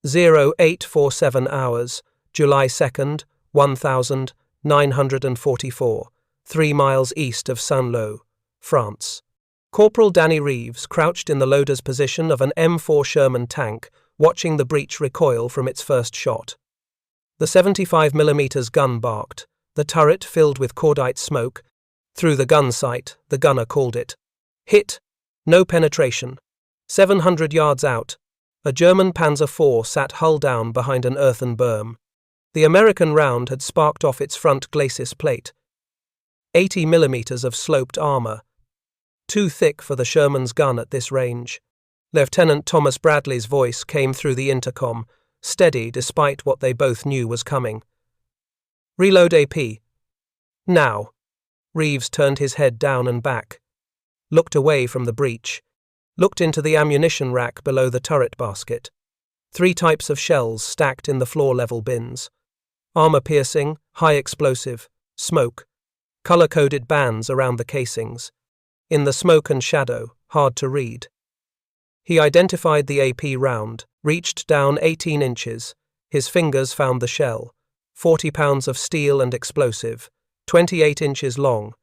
0847 hours, July 2nd, 1944, 3 miles east of Saint-Lô, France. Corporal Daniel Reeves crouched in the loader's position of an M4 Sherman tank, watching the breech recoil from its first shot. The 75mm gun barked, the turret filled with cordite smoke. Through the gun sight, the gunner called it. Hit. No penetration. 700 yards out. A German Panzer IV sat hull down behind an earthen berm. The American round had sparked off its front glacis plate. 80mm of sloped armor. Too thick for the Sherman's gun at this range. Lieutenant Thomas Bradley's voice came through the intercom, steady despite what they both knew was coming. Reload AP. Now. Reeves turned his head down and back. Looked away from the breech. Looked into the ammunition rack below the turret basket. 3 types of shells stacked in the floor-level bins. Armor-piercing, high-explosive, smoke. Color-coded bands around the casings. In the smoke and shadow, hard to read. He identified the AP round, reached down 18 inches. His fingers found the shell. 40 pounds of steel and explosive, 28 inches long.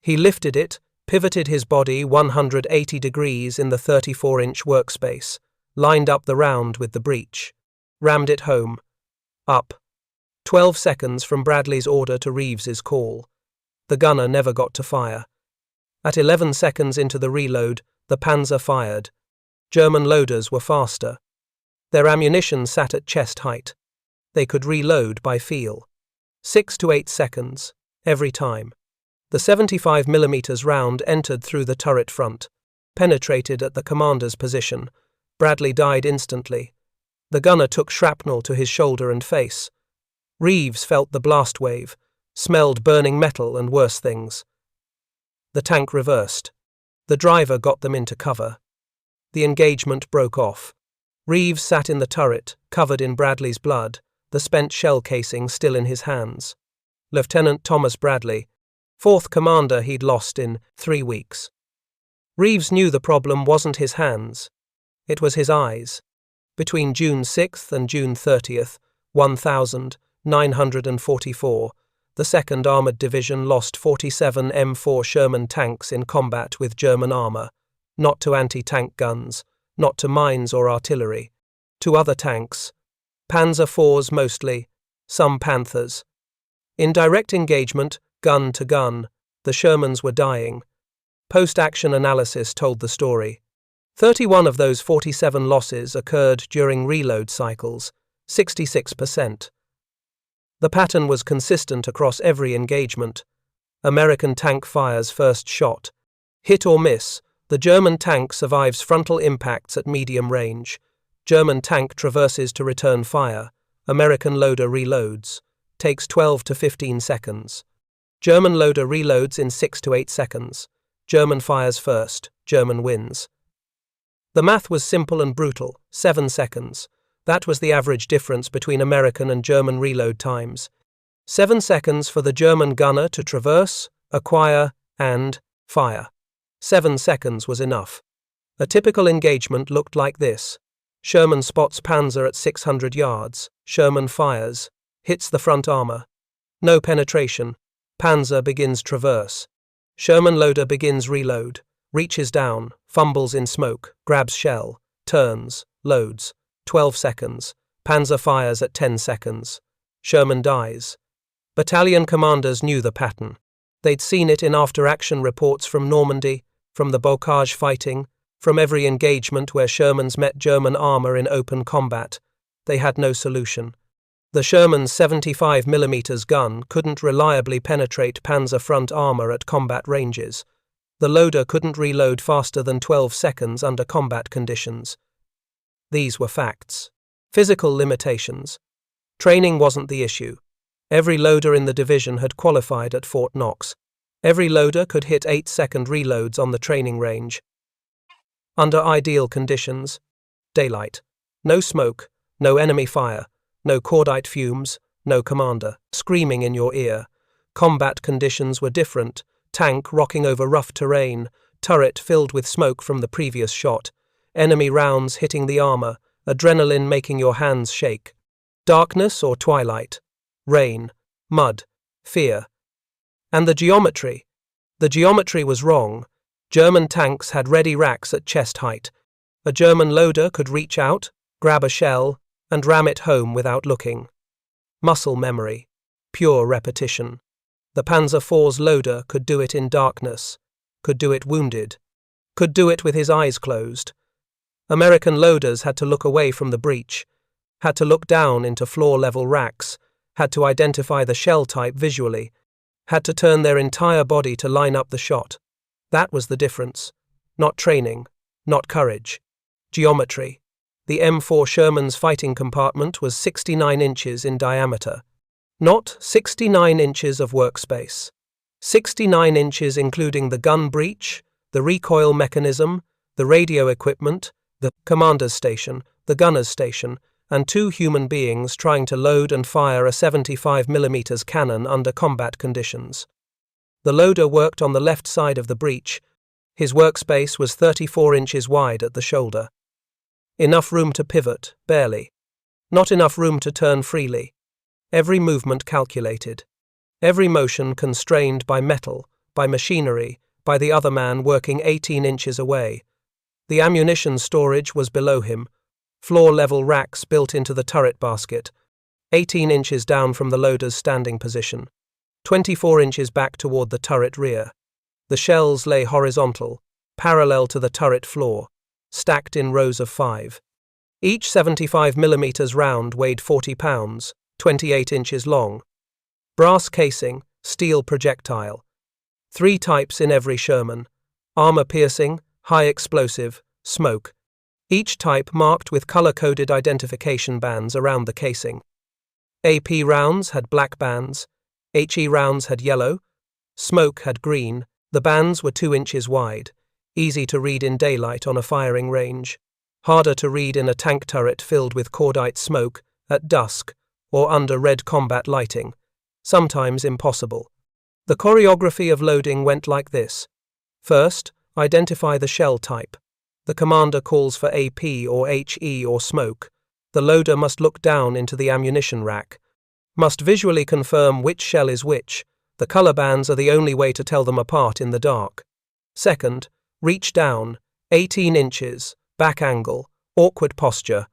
He lifted it, pivoted his body 180 degrees in the 34-inch workspace, lined up the round with the breech, rammed it home. Up. 12 seconds from Bradley's order to Reeves's call. The gunner never got to fire. At 11 seconds into the reload, the Panzer fired. German loaders were faster. Their ammunition sat at chest height. They could reload by feel. 6 to 8 seconds, every time. The 75mm round entered through the turret front, penetrated at the commander's position. Bradley died instantly. The gunner took shrapnel to his shoulder and face. Reeves felt the blast wave, smelled burning metal and worse things. The tank reversed. The driver got them into cover. The engagement broke off. Reeves sat in the turret, covered in Bradley's blood, the spent shell casing still in his hands. Lieutenant Thomas Bradley, 4th commander he'd lost in 3 weeks. Reeves knew the problem wasn't his hands. It was his eyes. Between June 6th and June 30th, 1944, the 2nd Armoured Division lost 47 M4 Sherman tanks in combat with German armour, not to anti-tank guns, not to mines or artillery, to other tanks, Panzer IVs mostly, some Panthers. In direct engagement, gun to gun, the Shermans were dying. Post-action analysis told the story. 31 of those 47 losses occurred during reload cycles, 66%. The pattern was consistent across every engagement. American tank fires first shot. Hit or miss, the German tank survives frontal impacts at medium range. German tank traverses to return fire. American loader reloads. Takes 12 to 15 seconds. German loader reloads in 6 to 8 seconds. German fires first. German wins. The math was simple and brutal. 7 seconds. That was the average difference between American and German reload times. 7 seconds for the German gunner to traverse, acquire, and fire. 7 seconds was enough. A typical engagement looked like this. Sherman spots Panzer at 600 yards. Sherman fires. Hits the front armor. No penetration. Panzer begins traverse. Sherman loader begins reload. Reaches down. Fumbles in smoke. Grabs shell. Turns. Loads. 12 seconds. Panzer fires at 10 seconds. Sherman dies. Battalion commanders knew the pattern. They'd seen it in after-action reports from Normandy, from the Bocage fighting, from every engagement where Shermans met German armor in open combat. They had no solution. The Sherman's 75mm gun couldn't reliably penetrate Panzer front armor at combat ranges. The loader couldn't reload faster than 12 seconds under combat conditions. These were facts. Physical limitations. Training wasn't the issue. Every loader in the division had qualified at Fort Knox. Every loader could hit 8-second reloads on the training range. Under ideal conditions, daylight, no smoke, no enemy fire, no cordite fumes, no commander screaming in your ear. Combat conditions were different, tank rocking over rough terrain, turret filled with smoke from the previous shot, enemy rounds hitting the armor, adrenaline making your hands shake. Darkness or twilight, rain, mud, fear. And the geometry. The geometry was wrong. German tanks had ready racks at chest height. A German loader could reach out, grab a shell, and ram it home without looking. Muscle memory, pure repetition. The Panzer IV's loader could do it in darkness, could do it wounded, could do it with his eyes closed. American loaders had to look away from the breech, had to look down into floor-level racks, had to identify the shell type visually, had to turn their entire body to line up the shot. That was the difference. Not training, not courage. Geometry. The M4 Sherman's fighting compartment was 69 inches in diameter. Not 69 inches of workspace. 69 inches including the gun breech, the recoil mechanism, the radio equipment, the commander's station, the gunner's station, and 2 human beings trying to load and fire a 75mm cannon under combat conditions. The loader worked on the left side of the breech. His workspace was 34 inches wide at the shoulder. Enough room to pivot, barely. Not enough room to turn freely. Every movement calculated. Every motion constrained by metal, by machinery, by the other man working 18 inches away. The ammunition storage was below him. Floor-level racks built into the turret basket, 18 inches down from the loader's standing position, 24 inches back toward the turret rear. The shells lay horizontal, parallel to the turret floor, stacked in rows of 5. Each 75mm round weighed 40 pounds, 28 inches long. Brass casing, steel projectile. 3 types in every Sherman: armor-piercing, high-explosive, smoke. Each type marked with color-coded identification bands around the casing. AP rounds had black bands, HE rounds had yellow, smoke had green. The bands were 2 inches wide, easy to read in daylight on a firing range, harder to read in a tank turret filled with cordite smoke at dusk or under red combat lighting, sometimes impossible. The choreography of loading went like this. First, identify the shell type. The commander calls for AP or HE or smoke. The loader must look down into the ammunition rack, must visually confirm which shell is which. The color bands are the only way to tell them apart in the dark. Second, reach down, 18 inches, back angle, awkward posture.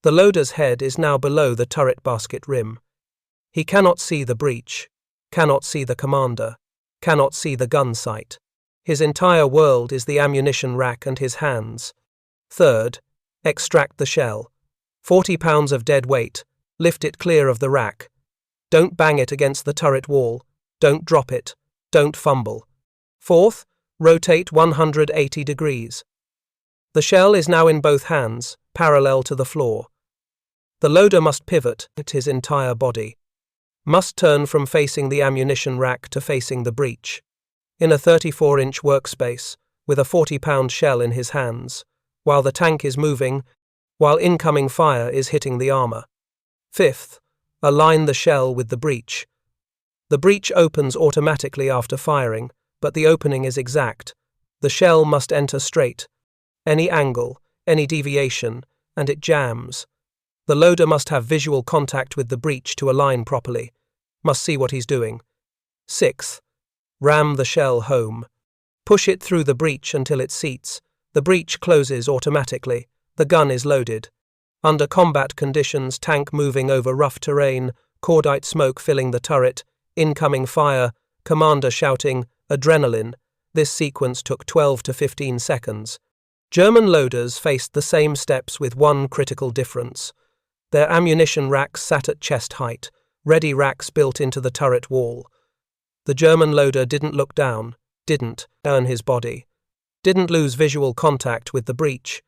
The loader's head is now below the turret basket rim. He cannot see the breech, cannot see the commander, cannot see the gun sight. His entire world is the ammunition rack and his hands. Third, extract the shell. 40 pounds of dead weight, lift it clear of the rack. Don't bang it against the turret wall. Don't drop it. Don't fumble. Fourth, rotate 180 degrees. The shell is now in both hands, parallel to the floor. The loader must pivot his entire body. Must turn from facing the ammunition rack to facing the breech. In a 34-inch workspace, with a 40-pound shell in his hands, while the tank is moving, while incoming fire is hitting the armor. Fifth, align the shell with the breech. The breech opens automatically after firing, but the opening is exact. The shell must enter straight. Any angle, any deviation, and it jams. The loader must have visual contact with the breech to align properly. Must see what he's doing. Sixth, ram the shell home. Push it through the breech until it seats. The breech closes automatically. The gun is loaded. Under combat conditions, tank moving over rough terrain, cordite smoke filling the turret, incoming fire, commander shouting, adrenaline. This sequence took 12 to 15 seconds. German loaders faced the same steps with one critical difference. Their ammunition racks sat at chest height, ready racks built into the turret wall. The German loader didn't look down, didn't turn his body, didn't lose visual contact with the breech.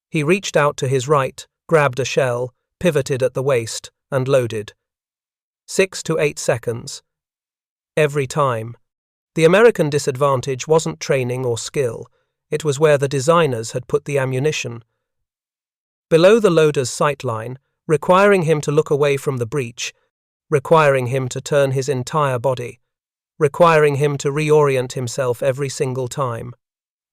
He reached out to his right, grabbed a shell, pivoted at the waist, and loaded. 6 to 8 seconds. Every time. The American disadvantage wasn't training or skill, it was where the designers had put the ammunition. Below the loader's sight line, requiring him to look away from the breech, requiring him to turn his entire body, requiring him to reorient himself every single time.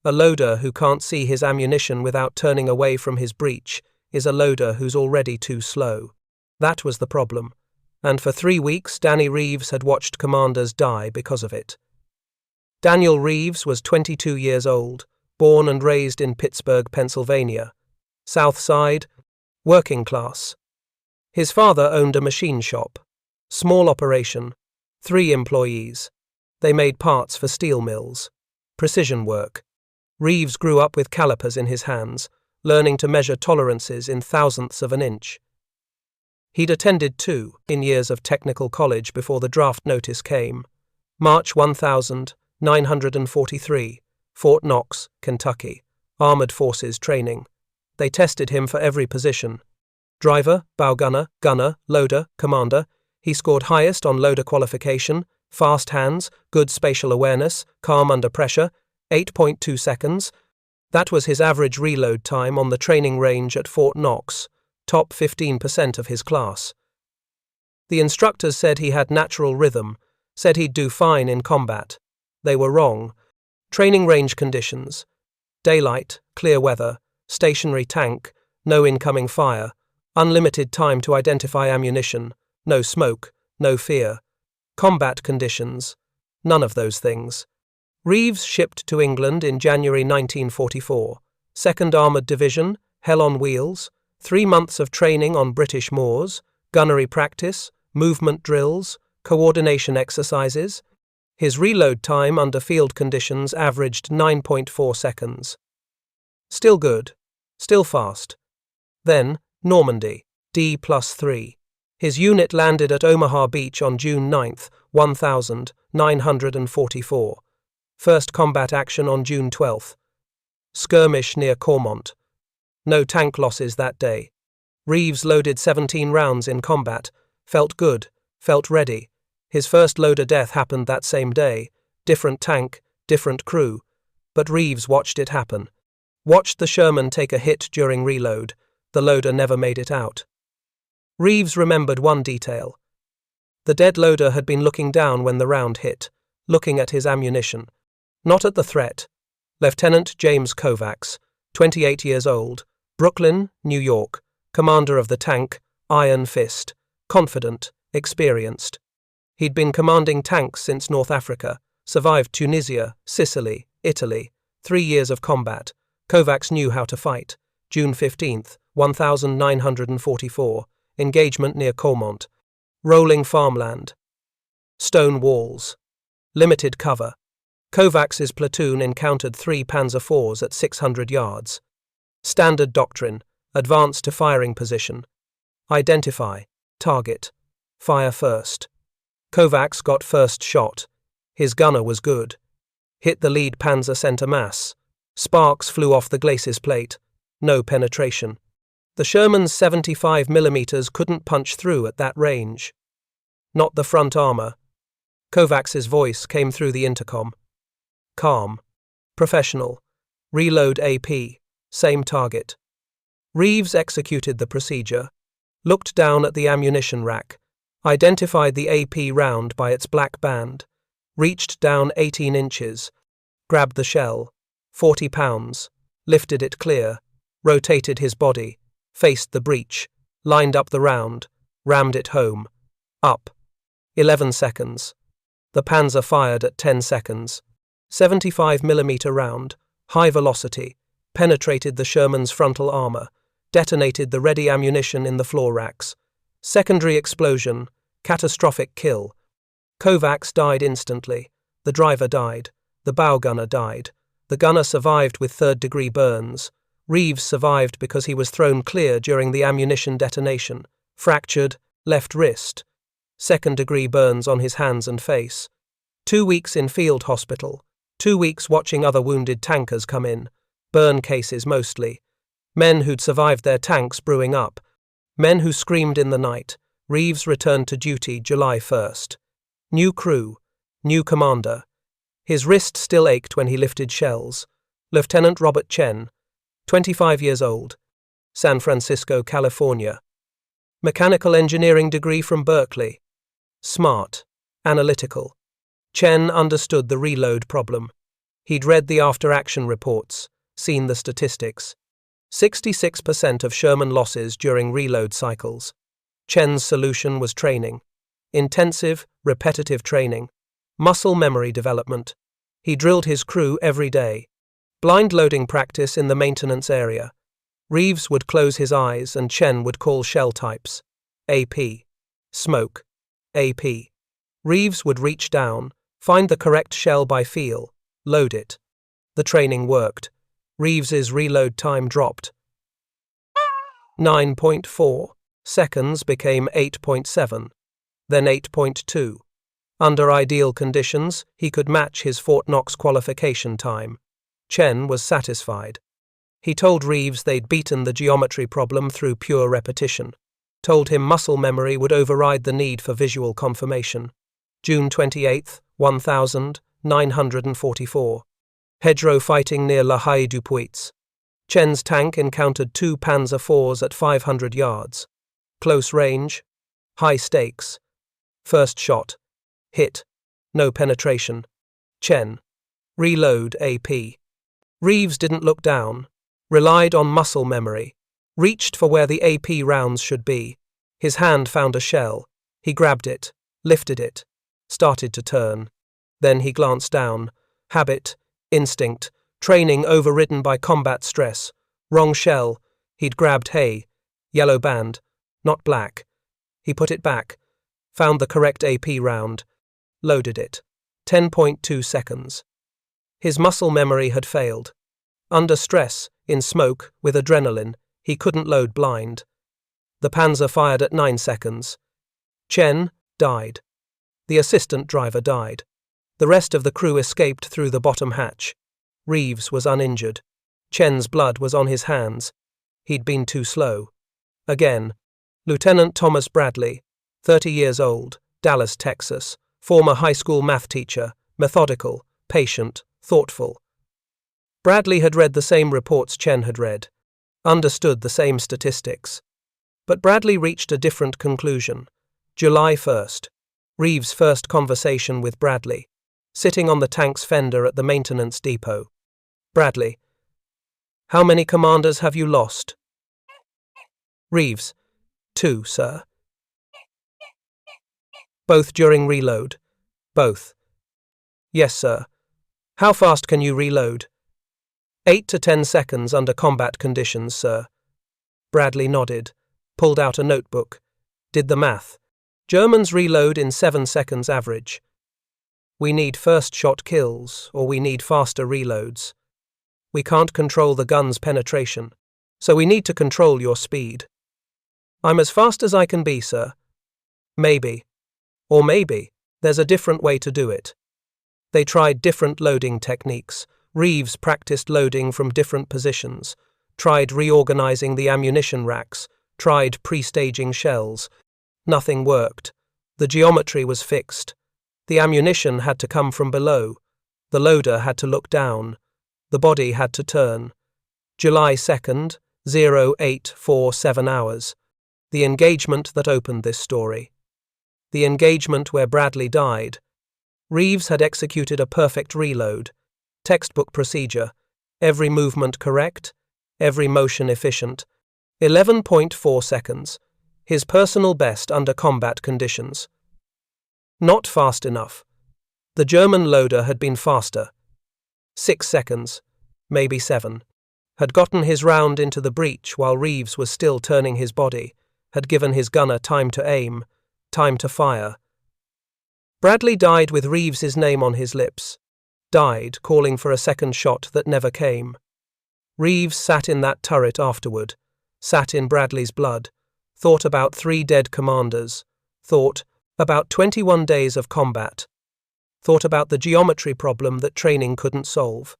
A loader who can't see his ammunition without turning away from his breech is a loader who's already too slow. That was the problem, and for 3 weeks Danny Reeves had watched commanders die because of it. Daniel Reeves was 22 years old, born and raised in Pittsburgh, Pennsylvania. South Side, working class. His father owned a machine shop. Small operation, 3 employees. They made parts for steel mills. Precision work. Reeves grew up with calipers in his hands, learning to measure tolerances in thousandths of an inch. He'd attended 2 years of technical college before the draft notice came. March 1943, Fort Knox, Kentucky. Armored Forces training. They tested him for every position. Driver, bow gunner, loader, commander. He scored highest on loader qualification, fast hands, good spatial awareness, calm under pressure, 8.2 seconds. That was his average reload time on the training range at Fort Knox, top 15% of his class. The instructors said he had natural rhythm, said he'd do fine in combat. They were wrong. Training range conditions: daylight, clear weather, stationary tank, no incoming fire, unlimited time to identify ammunition, no smoke, no fear. Combat conditions: none of those things. Reeves shipped to England in January 1944. 2nd Armoured Division, Hell on Wheels, 3 months of training on British moors, gunnery practice, movement drills, coordination exercises. His reload time under field conditions averaged 9.4 seconds. Still good. Still fast. Then, Normandy, D+3. His unit landed at Omaha Beach on June 9, 1944. First combat action on June 12. Skirmish near Cormont. No tank losses that day. Reeves loaded 17 rounds in combat. Felt good. Felt ready. His first loader death happened that same day. Different tank, different crew. But Reeves watched it happen. Watched the Sherman take a hit during reload. The loader never made it out. Reeves remembered one detail. The dead loader had been looking down when the round hit, looking at his ammunition. Not at the threat. Lieutenant James Kovacs, 28 years old, Brooklyn, New York, commander of the tank, Iron Fist, confident, experienced. He'd been commanding tanks since North Africa, survived Tunisia, Sicily, Italy, 3 years of combat. Kovacs knew how to fight. June 15, 1944, engagement near Cormont. Rolling farmland. Stone walls. Limited cover. Kovacs's platoon encountered 3 Panzer IVs at 600 yards. Standard doctrine: advance to firing position. Identify. Target. Fire first. Kovacs got first shot. His gunner was good. Hit the lead Panzer center mass. Sparks flew off the glacis plate. No penetration. The Sherman's 75mm couldn't punch through at that range. Not the front armor. Kovacs's voice came through the intercom. Calm. Professional. Reload AP. Same target. Reeves executed the procedure. Looked down at the ammunition rack. Identified the AP round by its black band. Reached down 18 inches. Grabbed the shell. 40 pounds. Lifted it clear. Rotated his body. Faced the breech. Lined up the round. Rammed it home. Up. 11 seconds. The Panzer fired at 10 seconds. 75mm round. High velocity. Penetrated the Sherman's frontal armor. Detonated the ready ammunition in the floor racks. Secondary explosion. Catastrophic kill. Kovacs died instantly. The driver died. The bow gunner died. The gunner survived with 3rd-degree burns. Reeves survived because he was thrown clear during the ammunition detonation. Fractured, left wrist. 2nd-degree burns on his hands and face. 2 weeks in field hospital. 2 weeks watching other wounded tankers come in. Burn cases mostly. Men who'd survived their tanks brewing up. Men who screamed in the night. Reeves returned to duty July 1st. New crew. New commander. His wrist still ached when he lifted shells. Lieutenant Robert Chen, 25 years old. San Francisco, California. Mechanical engineering degree from Berkeley. Smart. Analytical. Chen understood the reload problem. He'd read the after-action reports, seen the statistics. 66% of Sherman losses during reload cycles. Chen's solution was training. Intensive, repetitive training. Muscle memory development. He drilled his crew every day. Blind loading practice in the maintenance area. Reeves would close his eyes and Chen would call shell types. AP. Smoke. AP. Reeves would reach down, find the correct shell by feel, load it. The training worked. Reeves's reload time dropped. 9.4 seconds became 8.7, then 8.2. Under ideal conditions, he could match his Fort Knox qualification time. Chen was satisfied. He told Reeves they'd beaten the geometry problem through pure repetition. Told him muscle memory would override the need for visual confirmation. June 28, 1944. Hedgerow fighting near La Haye-du-Puits. Chen's tank encountered 2 Panzer IVs at 500 yards. Close range. High stakes. First shot. Hit. No penetration. Chen. Reload AP. Reeves didn't look down. Relied on muscle memory. Reached for where the AP rounds should be. His hand found a shell. He grabbed it. Lifted it. Started to turn. Then he glanced down. Habit. Instinct. Training overridden by combat stress. Wrong shell. He'd grabbed hay. Yellow band. Not black. He put it back. Found the correct AP round. Loaded it. 10.2 seconds. His muscle memory had failed. Under stress, in smoke, with adrenaline, he couldn't load blind. The Panzer fired at 9 seconds. Chen died. The assistant driver died. The rest of the crew escaped through the bottom hatch. Reeves was uninjured. Chen's blood was on his hands. He'd been too slow. Again. Lieutenant Thomas Bradley, 30 years old, Dallas, Texas, former high school math teacher, methodical, patient, thoughtful. Bradley had read the same reports Chen had read, understood the same statistics. But Bradley reached a different conclusion. July 1st. Reeves' first conversation with Bradley, sitting on the tank's fender at the maintenance depot. Bradley. How many commanders have you lost? Reeves. 2, sir. Both during reload? Both. Yes, sir. How fast can you reload? 8 to 10 seconds under combat conditions, sir. Bradley nodded, pulled out a notebook, did the math. Germans reload in 7 seconds average. We need first shot kills, or we need faster reloads. We can't control the gun's penetration, so we need to control your speed. I'm as fast as I can be, sir. Maybe. Or maybe, there's a different way to do it. They tried different loading techniques. Reeves practiced loading from different positions, tried reorganizing the ammunition racks, tried pre-staging shells. Nothing worked. The geometry was fixed. The ammunition had to come from below. The loader had to look down. The body had to turn. July 2nd, 0847 hours. The engagement that opened this story. The engagement where Bradley died. Reeves had executed a perfect reload. Textbook procedure. Every movement correct. Every motion efficient. 11.4 seconds. His personal best under combat conditions. Not fast enough. The German loader had been faster. 6 seconds, maybe 7. Had gotten his round into the breech while Reeves was still turning his body, had given his gunner time to aim, time to fire. Bradley died with Reeves's name on his lips. Died calling for a second shot that never came. Reeves sat in that turret afterward, sat in Bradley's blood, thought about 3 dead commanders, thought about 21 days of combat, thought about the geometry problem that training couldn't solve.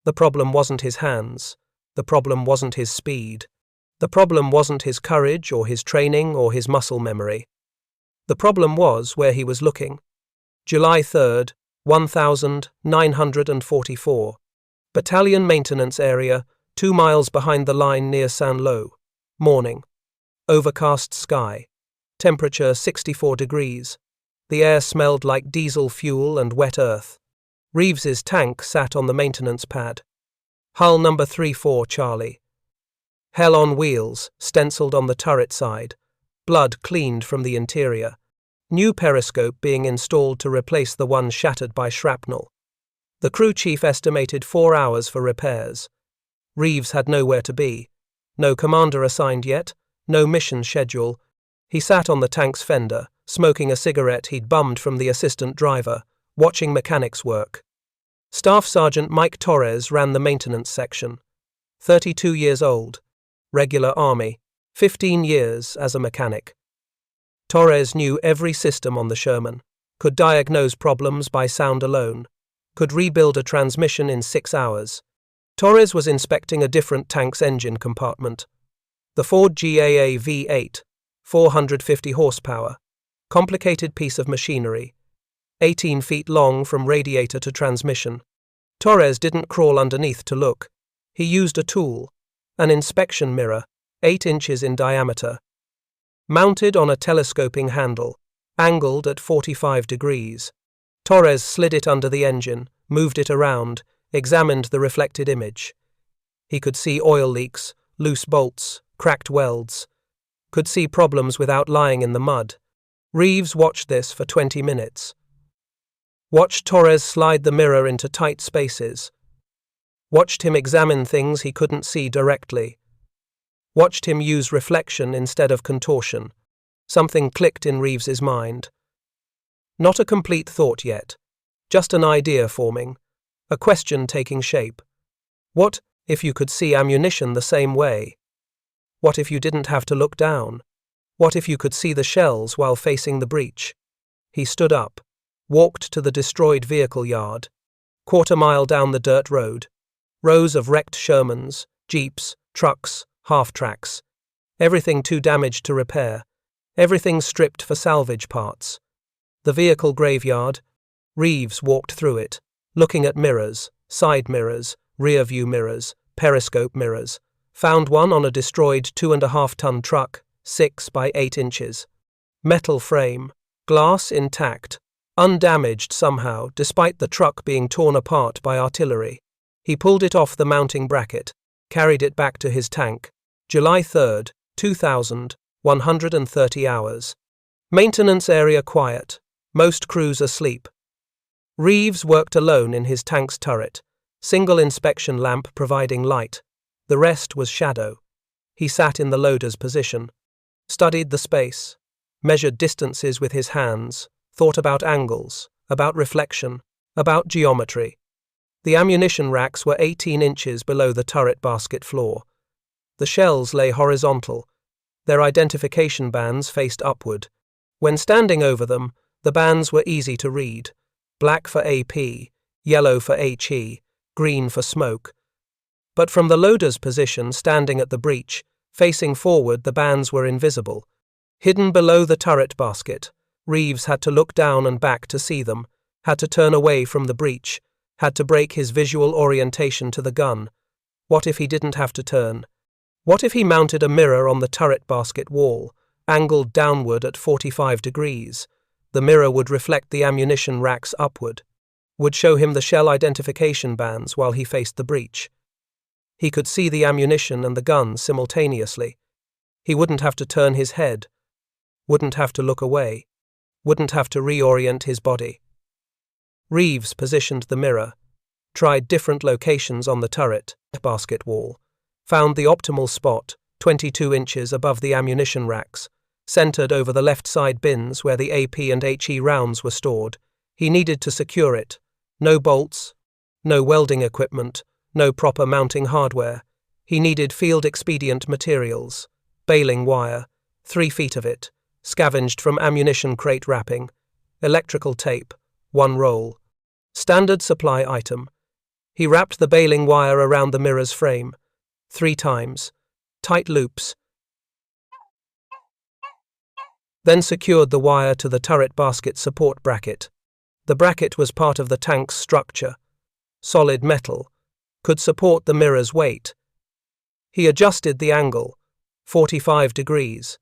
The problem wasn't his hands, the problem wasn't his speed, the problem wasn't his courage or his training or his muscle memory. The problem was where he was looking. July 3rd, 1944. Battalion maintenance area, 2 miles behind the line near Saint-Lô. Morning. Overcast sky. Temperature 64 degrees. The air smelled like diesel fuel and wet earth. Reeves's tank sat on the maintenance pad. Hull number 34 Charlie. Hell on wheels, stenciled on the turret side. Blood cleaned from the interior. New periscope being installed to replace the one shattered by shrapnel. The crew chief estimated 4 hours for repairs. Reeves had nowhere to be. No commander assigned yet, no mission schedule. He sat on the tank's fender, smoking a cigarette he'd bummed from the assistant driver, watching mechanics work. Staff Sergeant Mike Torres ran the maintenance section. 32 years old. Regular Army. 15 years as a mechanic. Torres knew every system on the Sherman, could diagnose problems by sound alone, could rebuild a transmission in 6 hours. Torres was inspecting a different tank's engine compartment. The Ford GAA V8, 450 horsepower, complicated piece of machinery, 18 feet long from radiator to transmission. Torres didn't crawl underneath to look. He used a tool, an inspection mirror, 8 inches in diameter, mounted on a telescoping handle, angled at 45 degrees. Torres slid it under the engine, moved it around, examined the reflected image. He could see oil leaks, loose bolts, cracked welds. Could see problems without lying in the mud. Reeves watched this for 20 minutes. Watched Torres slide the mirror into tight spaces. Watched him examine things he couldn't see directly. Watched him use reflection instead of contortion. Something clicked in Reeves's mind. Not a complete thought yet. Just an idea forming. A question taking shape. What if you could see ammunition the same way? What if you didn't have to look down? What if you could see the shells while facing the breach? He stood up, walked to the destroyed vehicle yard. 1/4 mile down the dirt road. Rows of wrecked Shermans, jeeps, trucks, half-tracks. Everything too damaged to repair. Everything stripped for salvage parts. The vehicle graveyard. Reeves walked through it, looking at mirrors, side mirrors, rear-view mirrors, periscope mirrors. Found one on a destroyed 2.5-ton truck, 6 by 8 inches. Metal frame, glass intact, undamaged somehow despite the truck being torn apart by artillery. He pulled it off the mounting bracket, carried it back to his tank. July 3rd, 2000, 130 hours. Maintenance area quiet, most crews asleep. Reeves worked alone in his tank's turret, single inspection lamp providing light. The rest was shadow. He sat in the loader's position, studied the space, measured distances with his hands, thought about angles, about reflection, about geometry. The ammunition racks were 18 inches below the turret basket floor. The shells lay horizontal. Their identification bands faced upward. When standing over them, the bands were easy to read. Black for AP, yellow for HE, green for smoke. But from the loader's position standing at the breech, facing forward, the bands were invisible. Hidden below the turret basket, Reeves had to look down and back to see them, had to turn away from the breech, had to break his visual orientation to the gun. What if he didn't have to turn? What if he mounted a mirror on the turret basket wall, angled downward at 45 degrees? The mirror would reflect the ammunition racks upward, would show him the shell identification bands while he faced the breech. He could see the ammunition and the gun simultaneously. He wouldn't have to turn his head, wouldn't have to look away, wouldn't have to reorient his body. Reeves positioned the mirror, tried different locations on the turret basket wall, found the optimal spot, 22 inches above the ammunition racks, centered over the left side bins where the AP and HE rounds were stored. He needed to secure it. No bolts, no welding equipment, no proper mounting hardware. He needed field-expedient materials, baling wire, 3 feet of it, scavenged from ammunition crate wrapping, electrical tape, 1 roll. Standard supply item. He wrapped the baling wire around the mirror's frame, 3 times, tight loops, then secured the wire to the turret basket support bracket. The bracket was part of the tank's structure, solid metal, could support the mirror's weight. He adjusted the angle, 45 degrees,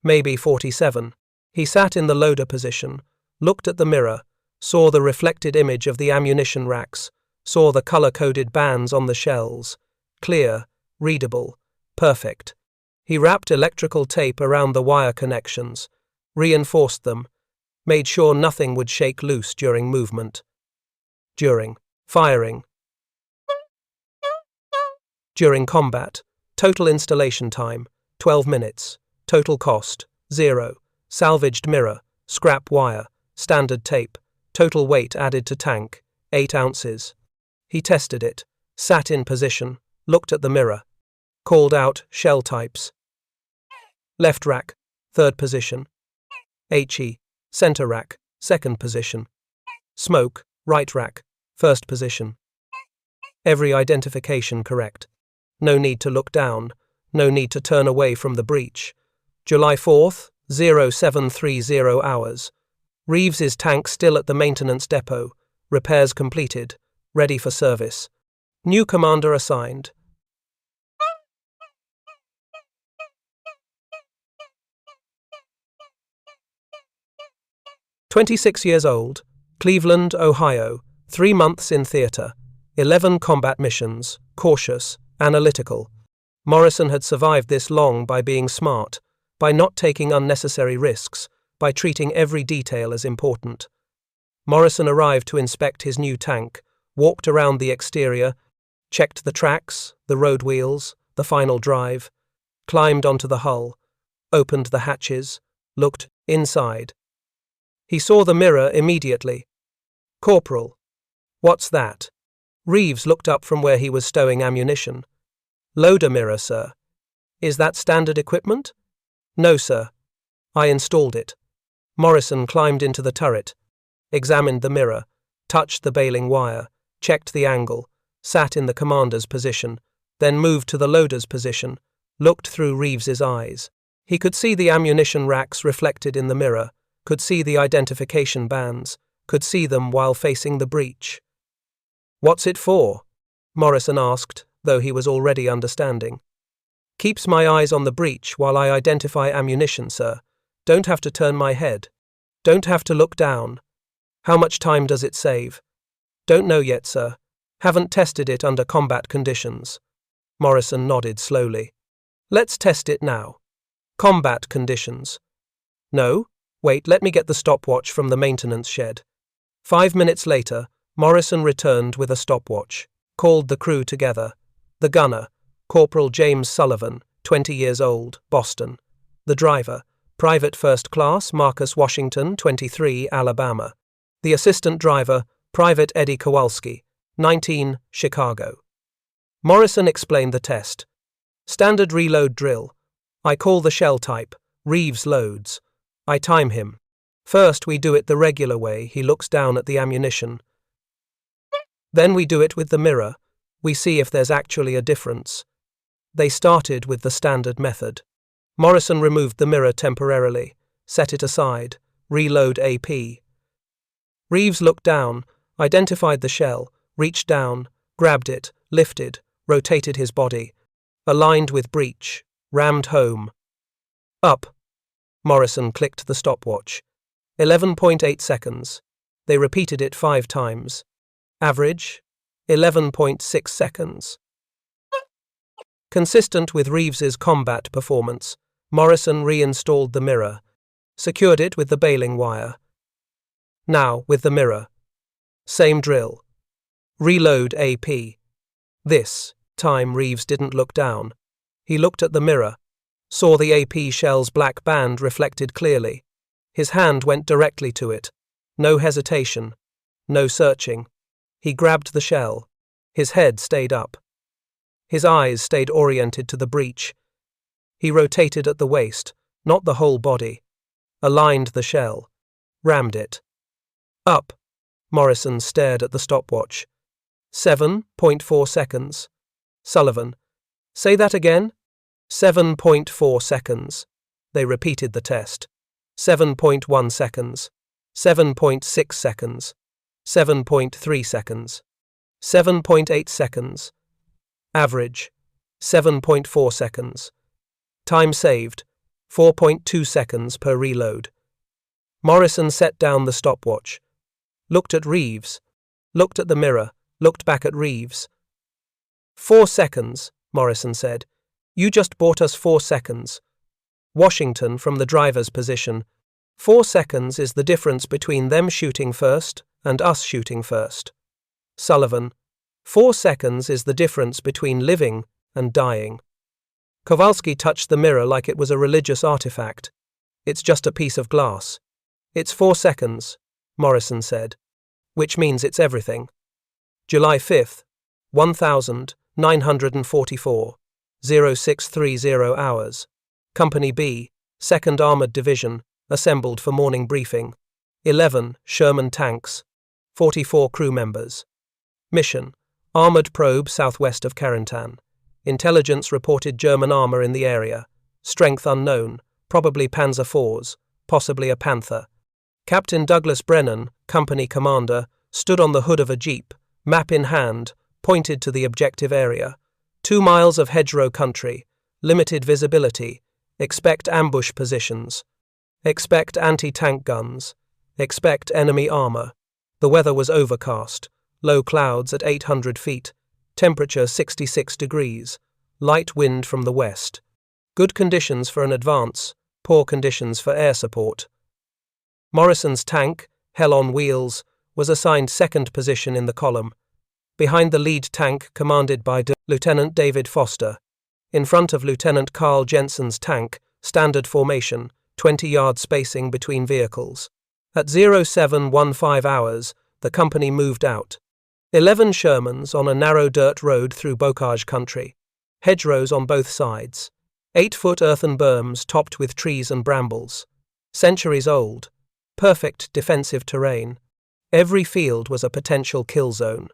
maybe 47. He sat in the loader position, looked at the mirror, saw the reflected image of the ammunition racks, saw the color-coded bands on the shells, clear, readable, Perfect. He wrapped electrical tape around the wire connections, reinforced them, made sure nothing would shake loose during movement. During firing. During combat, total installation time, 12 minutes. Total cost, 0. Salvaged mirror, scrap wire, standard tape. Total weight added to tank, 8 ounces. He tested it, sat in position, looked at the mirror. Called out shell types. Left rack, 3rd position. HE, center rack, 2nd position. Smoke, right rack, 1st position. Every identification correct. No need to look down, no need to turn away from the breech. July 4th, 0730 hours. Reeves's tank still at the maintenance depot, repairs completed, ready for service. New commander assigned. "26 years old, Cleveland, Ohio, 3 months in theater, 11 combat missions, cautious, analytical. Morrison had survived this long by being smart, by not taking unnecessary risks, by treating every detail as important. Morrison arrived to inspect his new tank, walked around the exterior, checked the tracks, the road wheels, the final drive, climbed onto the hull, opened the hatches, looked inside. He saw the mirror immediately. "Corporal." "What's that?" Reeves looked up from where he was stowing ammunition. "Loader mirror, sir." "Is that standard equipment?" "No, sir. I installed it." Morrison climbed into the turret, examined the mirror, touched the baling wire, checked the angle, sat in the commander's position, then moved to the loader's position, looked through Reeves's eyes. He could see the ammunition racks reflected in the mirror, could see the identification bands, could see them while facing the breech. "What's it for?" Morrison asked, though he was already understanding. "Keeps my eyes on the breech while I identify ammunition, sir. Don't have to turn my head. Don't have to look down. How much time does it save?" "Don't know yet, sir. Haven't tested it under combat conditions." Morrison nodded slowly. "Let's test it now." "Combat conditions." "No? Wait, let me get the stopwatch from the maintenance shed." 5 minutes later, Morrison returned with a stopwatch, called the crew together. The gunner, Corporal James Sullivan, 20 years old, Boston. The driver, Private First Class Marcus Washington, 23, Alabama. The assistant driver, Private Eddie Kowalski, 19, Chicago. Morrison explained the test. "Standard reload drill. I call the shell type, Reeves loads. I time him. First we do it the regular way, he looks down at the ammunition. Then we do it with the mirror. We see if there's actually a difference." They started with the standard method. Morrison removed the mirror temporarily, set it aside, reload AP. Reeves looked down, identified the shell, reached down, grabbed it, lifted, rotated his body, aligned with breech, rammed home. "Up." Morrison clicked the stopwatch. 11.8 seconds. They repeated it 5 times. Average, 11.6 seconds. Consistent with Reeves's combat performance, Morrison reinstalled the mirror, secured it with the baling wire. Now with the mirror. Same drill. Reload AP. This time Reeves didn't look down. He looked at the mirror, saw the AP shell's black band reflected clearly. His hand went directly to it. No hesitation. No searching. He grabbed the shell. His head stayed up. His eyes stayed oriented to the breech. He rotated at the waist, not the whole body. Aligned the shell. Rammed it. "Up." Morrison stared at the stopwatch. 7.4 seconds. Sullivan. "Say that again?" 7.4 seconds. They repeated the test. 7.1 seconds. 7.6 seconds. 7.3 seconds. 7.8 seconds. Average, 7.4 seconds. Time saved, 4.2 seconds per reload. Morrison set down the stopwatch, looked at Reeves, looked at the mirror, looked back at Reeves. 4 seconds, Morrison said. You just bought us 4 seconds. Washington from the driver's position. 4 seconds is the difference between them shooting first and us shooting first. Sullivan. 4 seconds is the difference between living and dying. Kowalski touched the mirror like it was a religious artifact. It's just a piece of glass. It's 4 seconds, Morrison said. Which means it's everything. July 5th, 1944, 0630 hours. Company B, 2nd Armored Division, assembled for morning briefing. 11 Sherman tanks. 44 crew members. Mission: armored probe southwest of Carentan. Intelligence reported German armor in the area. Strength unknown, probably Panzer IVs, possibly a Panther. Captain Douglas Brennan, company commander, stood on the hood of a jeep, map in hand, pointed to the objective area. 2 miles of hedgerow country, limited visibility, expect ambush positions, expect anti-tank guns, expect enemy armor. The weather was overcast, low clouds at 800 feet, temperature 66 degrees, light wind from the west. Good conditions for an advance, poor conditions for air support. Morrison's tank, Hell on Wheels, was assigned second position in the column, behind the lead tank commanded by Lieutenant David Foster. In front of Lieutenant Carl Jensen's tank, standard formation, 20-yard spacing between vehicles. At 0715 hours, the company moved out. 11 Shermans on a narrow dirt road through bocage country. Hedgerows on both sides. 8-foot earthen berms topped with trees and brambles. Centuries old. Perfect defensive terrain. Every field was a potential kill zone.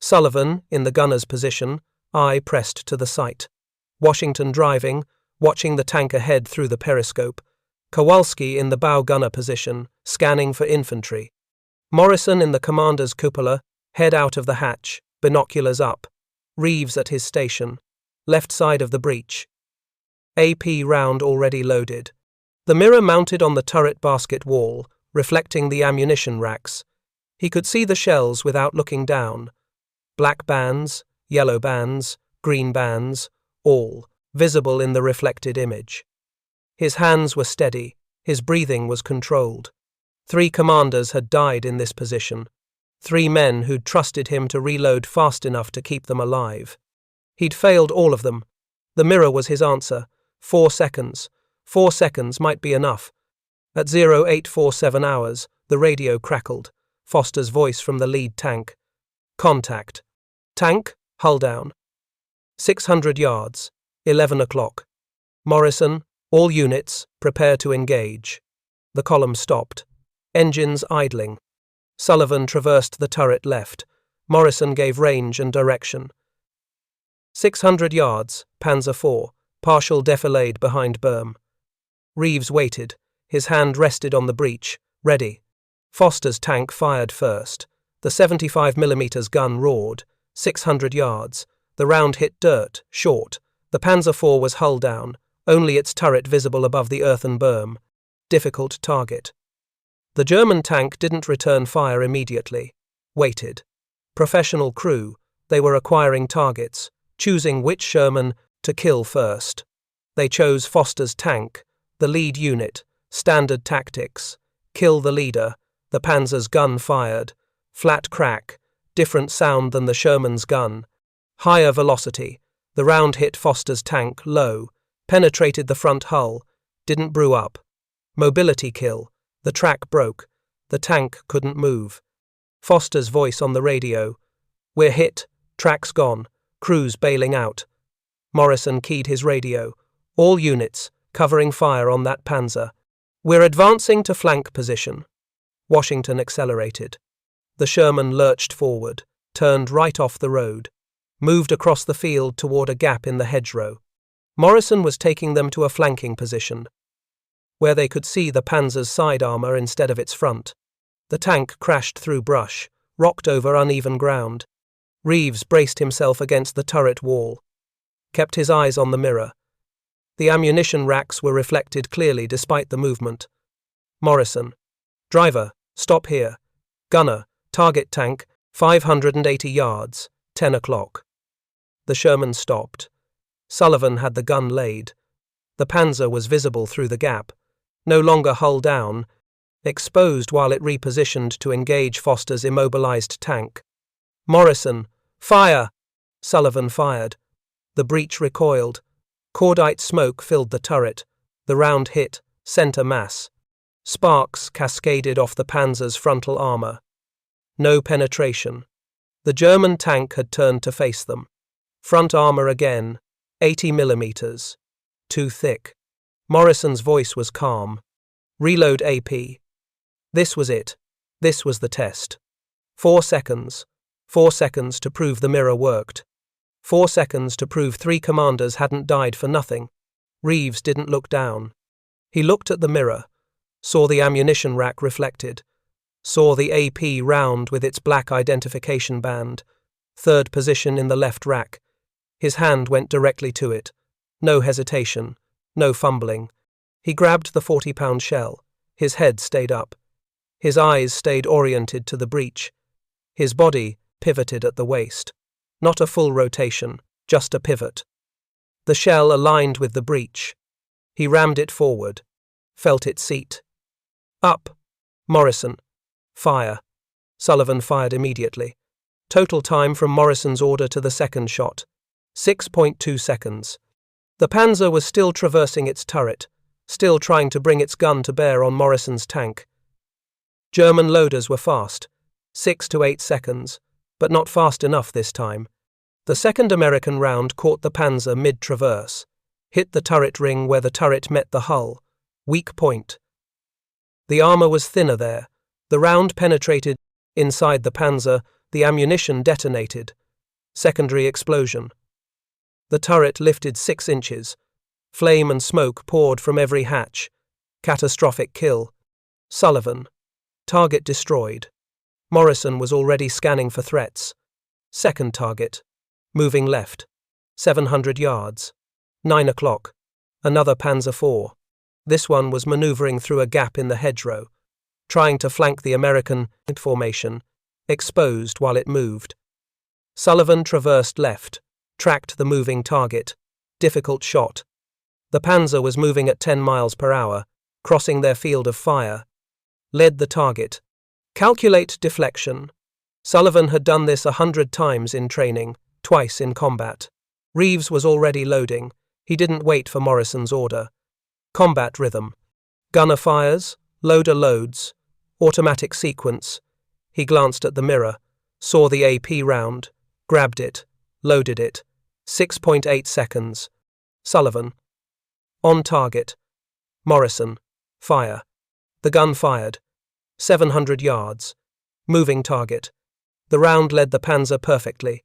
Sullivan, in the gunner's position, eye pressed to the sight. Washington driving, watching the tank ahead through the periscope. Kowalski in the bow gunner position, scanning for infantry. Morrison in the commander's cupola, head out of the hatch, binoculars up. Reeves at his station, left side of the breech. AP round already loaded. The mirror mounted on the turret basket wall, reflecting the ammunition racks. He could see the shells without looking down. Black bands, yellow bands, green bands, all visible in the reflected image. His hands were steady, his breathing was controlled. 3 commanders had died in this position. 3 men who'd trusted him to reload fast enough to keep them alive. He'd failed all of them. The mirror was his answer. 4 seconds. 4 seconds might be enough. At 0847 hours, the radio crackled. Foster's voice from the lead tank. Contact. Tank, hull down. 600 yards. 11 o'clock. Morrison, all units, prepare to engage. The column stopped. Engines idling. Sullivan traversed the turret left. Morrison gave range and direction. 600 yards, Panzer IV, partial defilade behind berm. Reeves waited. His hand rested on the breech, ready. Foster's tank fired first. The 75mm gun roared. 600 yards. The round hit dirt, short. The Panzer IV was hull down, only its turret visible above the earthen berm. Difficult target. The German tank didn't return fire immediately. Waited. Professional crew, they were acquiring targets, choosing which Sherman to kill first. They chose Foster's tank, the lead unit, standard tactics. Kill the leader, the Panzer's gun fired. Flat crack, different sound than the Sherman's gun. Higher velocity, the round hit Foster's tank low, penetrated the front hull, didn't brew up. Mobility kill, the track broke, the tank couldn't move. Foster's voice on the radio. We're hit, track's gone, crew's bailing out. Morrison keyed his radio. All units, covering fire on that Panzer. We're advancing to flank position. Washington accelerated. The Sherman lurched forward, turned right off the road, moved across the field toward a gap in the hedgerow. Morrison was taking them to a flanking position, where they could see the Panzer's side armor instead of its front. The tank crashed through brush, rocked over uneven ground. Reeves braced himself against the turret wall, kept his eyes on the mirror. The ammunition racks were reflected clearly despite the movement. Morrison. Driver, stop here. Gunner, target tank, 580 yards, 10 o'clock. The Sherman stopped. Sullivan had the gun laid. The Panzer was visible through the gap, no longer hull down, exposed while it repositioned to engage Foster's immobilized tank. Morrison, fire! Sullivan fired. The breech recoiled. Cordite smoke filled the turret. The round hit, center mass. Sparks cascaded off the Panzer's frontal armor. No penetration. The German tank had turned to face them. Front armor again, 80 millimeters. Too thick. Morrison's voice was calm. Reload AP. This was it. This was the test. 4 seconds. 4 seconds to prove the mirror worked. 4 seconds to prove 3 commanders hadn't died for nothing. Reeves didn't look down. He looked at the mirror, saw the ammunition rack reflected, saw the AP round with its black identification band, 3rd position in the left rack. His hand went directly to it. No hesitation, no fumbling. He grabbed the 40-pound shell. His head stayed up. His eyes stayed oriented to the breech. His body pivoted at the waist. Not a full rotation, just a pivot. The shell aligned with the breech. He rammed it forward, felt it seat. Up. Morrison. Fire. Sullivan fired immediately. Total time from Morrison's order to the second shot, 6.2 seconds. The Panzer was still traversing its turret, still trying to bring its gun to bear on Morrison's tank. German loaders were fast, 6 to 8 seconds, but not fast enough this time. The second American round caught the Panzer mid-traverse, hit the turret ring where the turret met the hull, weak point. The armor was thinner there. The round penetrated inside the Panzer, the ammunition detonated. Secondary explosion. The turret lifted 6 inches. Flame and smoke poured from every hatch. Catastrophic kill. Sullivan. Target destroyed. Morrison was already scanning for threats. Second target. Moving left. 700 yards. 9 o'clock. Another Panzer IV. This one was maneuvering through a gap in the hedgerow, trying to flank the American formation, exposed while it moved. Sullivan traversed left, tracked the moving target. Difficult shot. The Panzer was moving at 10 miles per hour, crossing their field of fire. Led the target. Calculate deflection. Sullivan had done this 100 times in training, twice in combat. Reeves was already loading. He didn't wait for Morrison's order. Combat rhythm. Gunner fires, loader loads, automatic sequence. He glanced at the mirror, saw the AP round, grabbed it, loaded it. 6.8 seconds. Sullivan. On target. Morrison. Fire. The gun fired. 700 yards. Moving target. The round led the Panzer perfectly.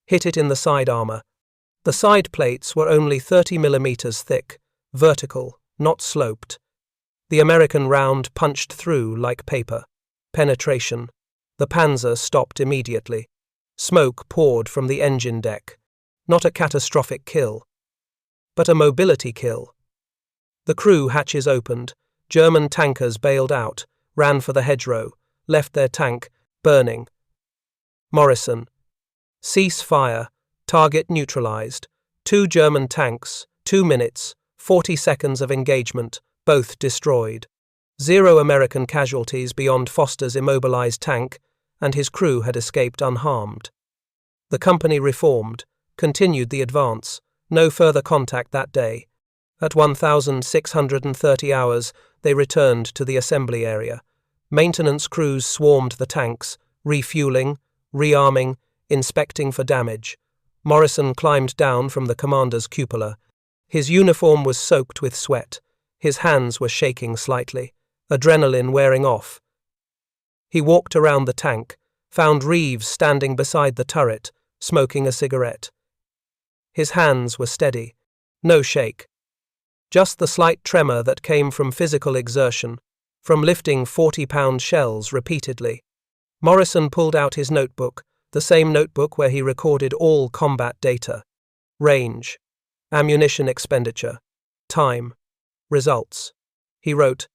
Hit it in the side armor. The side plates were only 30 millimeters thick, vertical, not sloped. The American round punched through like paper. Penetration. The Panzer stopped immediately. Smoke poured from the engine deck. Not a catastrophic kill, but a mobility kill. The crew hatches opened. German tankers bailed out, ran for the hedgerow, left their tank, burning. Morrison. Cease fire. Target neutralized. 2 German tanks, 2 minutes, 40 seconds of engagement, both destroyed. 0 American casualties beyond Foster's immobilized tank, and his crew had escaped unharmed. The company reformed, continued the advance, no further contact that day. At 1,630 hours, they returned to the assembly area. Maintenance crews swarmed the tanks, refueling, rearming, inspecting for damage. Morrison climbed down from the commander's cupola. His uniform was soaked with sweat. His hands were shaking slightly, adrenaline wearing off. He walked around the tank, found Reeves standing beside the turret, smoking a cigarette. His hands were steady, no shake. Just the slight tremor that came from physical exertion. from lifting 40-pound shells repeatedly. Morrison pulled out his notebook, the same notebook where he recorded all combat data. Range, ammunition expenditure, time, results. He wrote,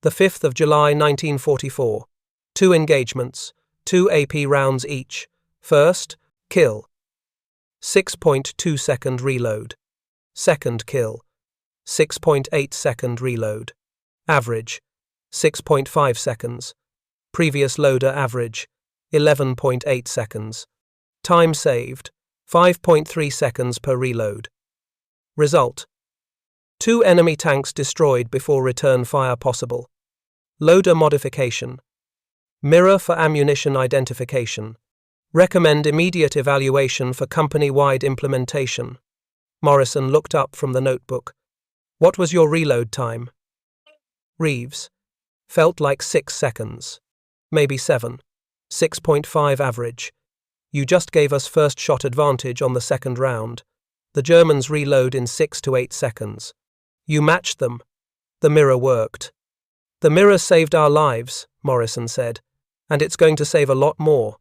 the 5th of July 1944, 2 engagements, 2 AP rounds each. First, kill. 6.2 second reload. Second kill. 6.8 second reload. Average, 6.5 seconds. Previous loader average, 11.8 seconds. Time saved, 5.3 seconds per reload. Result: 2 enemy tanks destroyed before return fire possible. Loader modification. Mirror for ammunition identification. Recommend immediate evaluation for company-wide implementation. Morrison looked up from the notebook. What was your reload time? Reeves. Felt like 6 seconds. Maybe 7. 6.5 average. You just gave us first shot advantage on the second round. The Germans reload in 6 to 8 seconds. You matched them. The mirror worked. The mirror saved our lives, Morrison said, and it's going to save a lot more.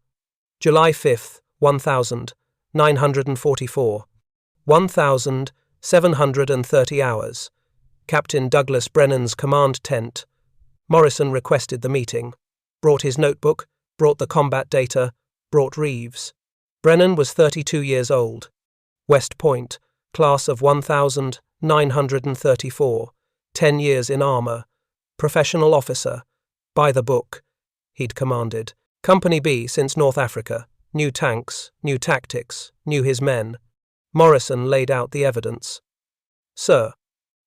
July 5th, 1944. 1,730 hours. Captain Douglas Brennan's command tent. Morrison requested the meeting. Brought his notebook, brought the combat data, brought Reeves. Brennan was 32 years old. West Point, class of 1934, 10 years in armor. Professional officer. By the book. He'd commanded. Company B since North Africa. New tanks, new tactics, knew his men. Morrison laid out the evidence. Sir,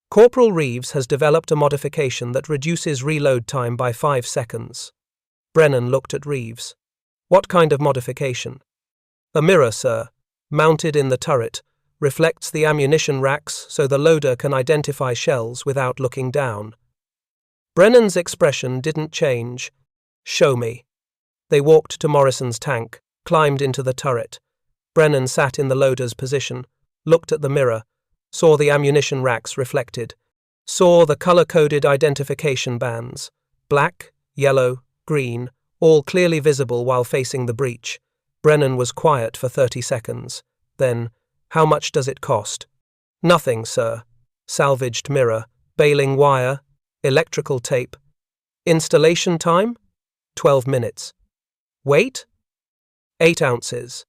Corporal Reeves has developed a modification that reduces reload time by 5 seconds. Brennan looked at Reeves. What kind of modification? A mirror, sir, mounted in the turret, reflects the ammunition racks so the loader can identify shells without looking down. Brennan's expression didn't change. Show me. They walked to Morrison's tank, climbed into the turret. Brennan sat in the loader's position, looked at the mirror, saw the ammunition racks reflected, saw the color-coded identification bands, black, yellow, green, all clearly visible while facing the breech. Brennan was quiet for 30 seconds. Then, how much does it cost? Nothing, sir. Salvaged mirror, baling wire, electrical tape. Installation time? 12 minutes. Weight? 8 ounces.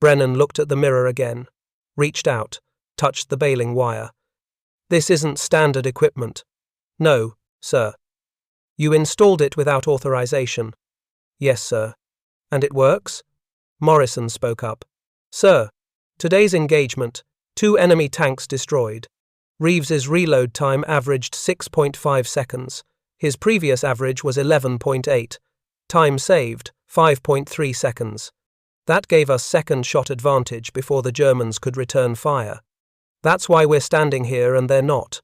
Brennan looked at the mirror again, reached out, touched the baling wire. This isn't standard equipment. No, sir. You installed it without authorization. Yes, sir. And it works? Morrison spoke up. Sir, today's engagement, 2 enemy tanks destroyed. Reeves's reload time averaged 6.5 seconds. His previous average was 11.8. Time saved, 5.3 seconds. That gave us second shot advantage before the Germans could return fire. That's why we're standing here and they're not.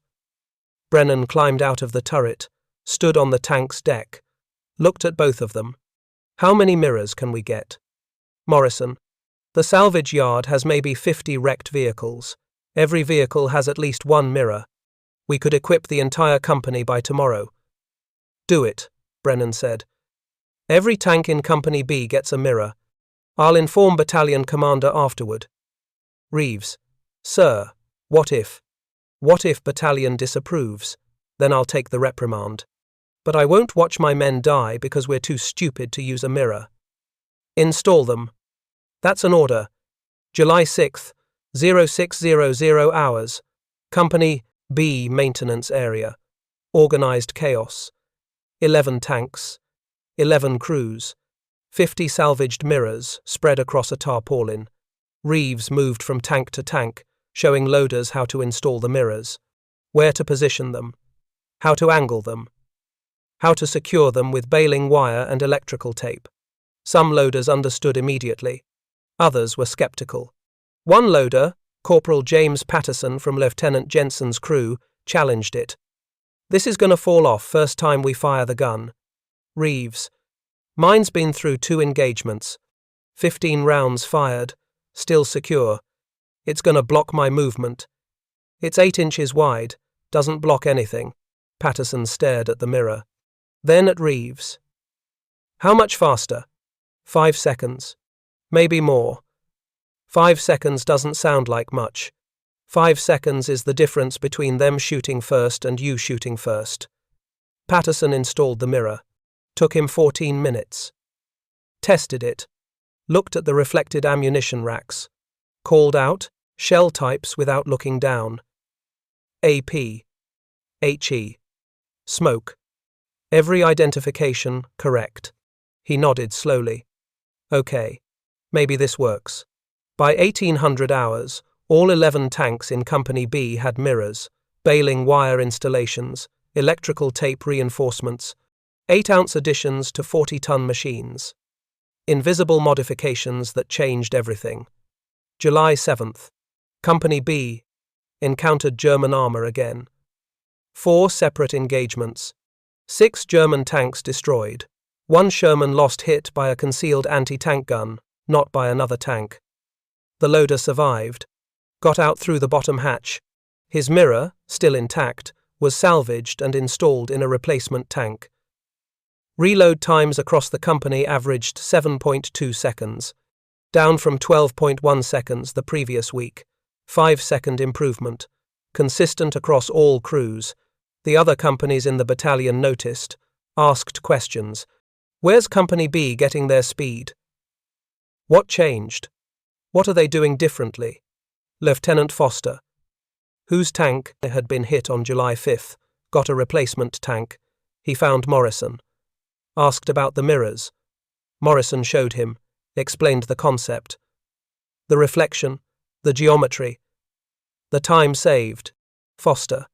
Brennan climbed out of the turret, stood on the tank's deck, looked at both of them. How many mirrors can we get? Morrison. The salvage yard has maybe 50 wrecked vehicles. Every vehicle has at least 1 mirror. We could equip the entire company by tomorrow. Do it, Brennan said. Every tank in Company B gets a mirror. I'll inform battalion commander afterward. Reeves. Sir, what if? What if battalion disapproves? Then I'll take the reprimand. But I won't watch my men die because we're too stupid to use a mirror. Install them. That's an order. July 6th, 0600 hours. Company B maintenance area. Organized chaos. 11 tanks. 11 crews. 50 salvaged mirrors spread across a tarpaulin. Reeves moved from tank to tank, showing loaders how to install the mirrors, where to position them, how to angle them, how to secure them with baling wire and electrical tape. Some loaders understood immediately. Others were skeptical. One loader, Corporal James Patterson from Lieutenant Jensen's crew, challenged it. This is going to fall off first time we fire the gun. Reeves. Mine's been through 2 engagements. 15 rounds fired. Still secure. It's going to block my movement. It's 8 inches wide. Doesn't block anything. Patterson stared at the mirror. Then at Reeves. How much faster? 5 seconds. Maybe more. 5 seconds doesn't sound like much. 5 seconds is the difference between them shooting first and you shooting first. Patterson installed the mirror. Took him 14 minutes. Tested it. Looked at the reflected ammunition racks. Called out shell types without looking down. AP. HE. Smoke. Every identification correct. He nodded slowly. Okay. Maybe this works. By 1800 hours, all 11 tanks in Company B had mirrors, baling wire installations, electrical tape reinforcements, 8-ounce additions to 40-ton machines. Invisible modifications that changed everything. July 7th. Company B encountered German armor again. 4 separate engagements. 6 German tanks destroyed. 1 Sherman lost hit by a concealed anti-tank gun, not by another tank. The loader survived. Got out through the bottom hatch. His mirror, still intact, was salvaged and installed in a replacement tank. Reload times across the company averaged 7.2 seconds, down from 12.1 seconds the previous week. 5-second improvement, consistent across all crews. The other companies in the battalion noticed, asked questions. Where's Company B getting their speed? What changed? What are they doing differently? Lieutenant Foster, whose tank had been hit on July 5th, got a replacement tank. He found Morrison. Asked about the mirrors. Morrison showed him, explained the concept. The reflection, the geometry, the time saved. Foster,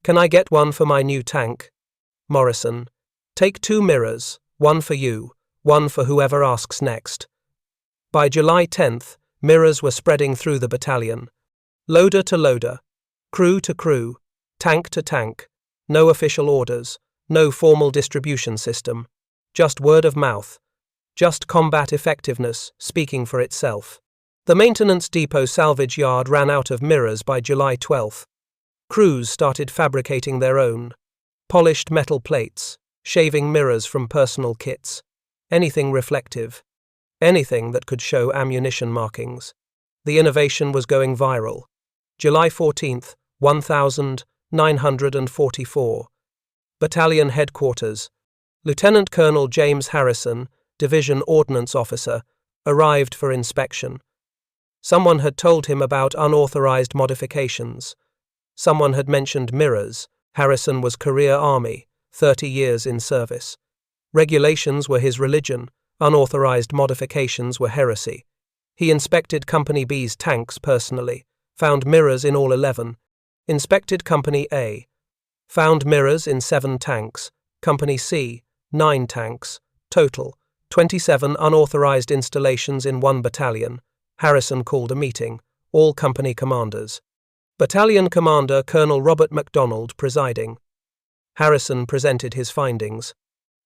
can I get one for my new tank? Morrison, take 2 mirrors, one for you, one for whoever asks next. By July 10th, mirrors were spreading through the battalion. Loader to loader, crew to crew, tank to tank. No official orders, no formal distribution system. Just word of mouth. Just combat effectiveness speaking for itself. The maintenance depot salvage yard ran out of mirrors by July 12th. Crews started fabricating their own. Polished metal plates, shaving mirrors from personal kits. Anything reflective. Anything that could show ammunition markings. The innovation was going viral. July 14th, 1944. Battalion Headquarters. Lieutenant Colonel James Harrison, Division Ordnance Officer, arrived for inspection. Someone had told him about unauthorized modifications. Someone had mentioned mirrors. Harrison was career Army, 30 years in service. Regulations were his religion. Unauthorized modifications were heresy. He inspected Company B's tanks personally, found mirrors in all 11. Inspected Company A. Found mirrors in 7 tanks. Company C, 9 tanks. Total, 27 unauthorized installations in 1 battalion. Harrison called a meeting. All company commanders. Battalion Commander Colonel Robert MacDonald presiding. Harrison presented his findings.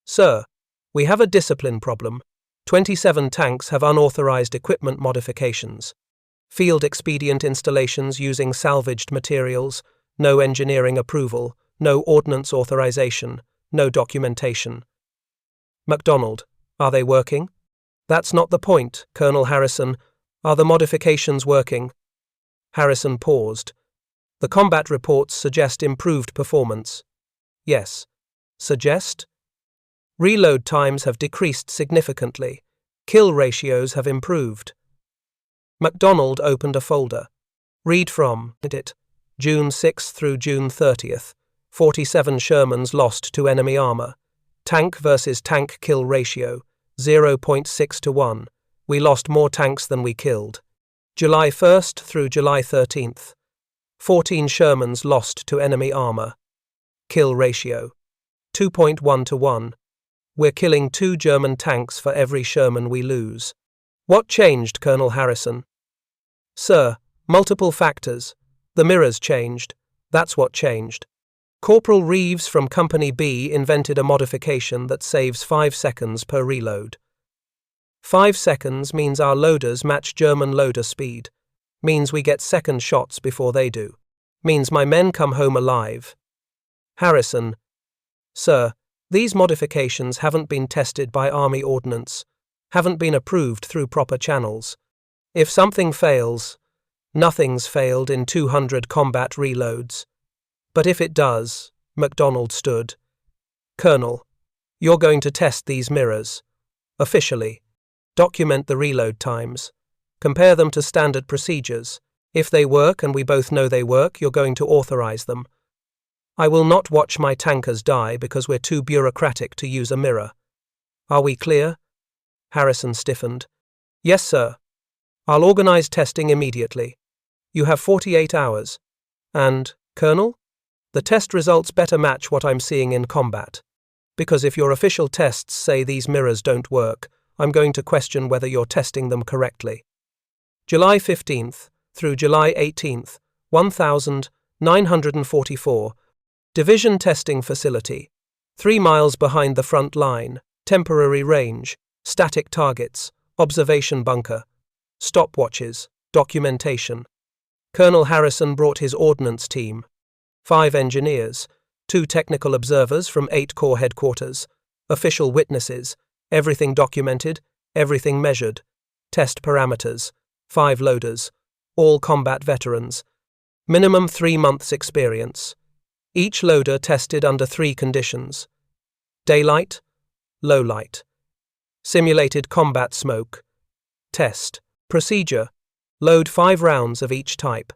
Sir, we have a discipline problem. 27 tanks have unauthorized equipment modifications. Field expedient installations using salvaged materials, no engineering approval, no ordnance authorization, no documentation. MacDonald, are they working? That's not the point, Colonel Harrison. Are the modifications working? Harrison paused. The combat reports suggest improved performance. Yes. Suggest? Reload times have decreased significantly. Kill ratios have improved. MacDonald opened a folder. Read from it. June 6th through June 30th. 47 Shermans lost to enemy armor. Tank versus tank kill ratio, 0.6 to 1. We lost more tanks than we killed. July 1st through July 13th. 14 Shermans lost to enemy armor. Kill ratio, 2.1 to 1. We're killing 2 German tanks for every Sherman we lose. What changed, Colonel Harrison? Sir, multiple factors. The mirrors changed. That's what changed. Corporal Reeves from Company B invented a modification that saves 5 seconds per reload. 5 seconds means our loaders match German loader speed. Means we get second shots before they do. Means my men come home alive. Harrison, sir, These modifications haven't been tested by Army ordnance, haven't been approved through proper channels. If something fails, nothing's failed in 200 combat reloads. But if it does, MacDonald stood. Colonel, you're going to test these mirrors. Officially. Document the reload times. Compare them to standard procedures. If they work and we both know they work, you're going to authorize them. I will not watch my tankers die because we're too bureaucratic to use a mirror. Are we clear? Harrison stiffened. Yes, sir. I'll organize testing immediately. You have 48 hours. And, Colonel? The test results better match what I'm seeing in combat. Because if your official tests say these mirrors don't work, I'm going to question whether you're testing them correctly. July 15th through July 18th, 1944, Division Testing Facility. 3 miles behind the front line, temporary range, static targets, observation bunker, stopwatches, documentation. Colonel Harrison brought his ordnance team. 5 engineers, 2 technical observers from 8 Corps headquarters, official witnesses, everything documented, everything measured, test parameters, 5 loaders, all combat veterans, minimum 3 months experience. Each loader tested under 3 conditions: daylight, low light, simulated combat smoke. Test procedure: load 5 rounds of each type.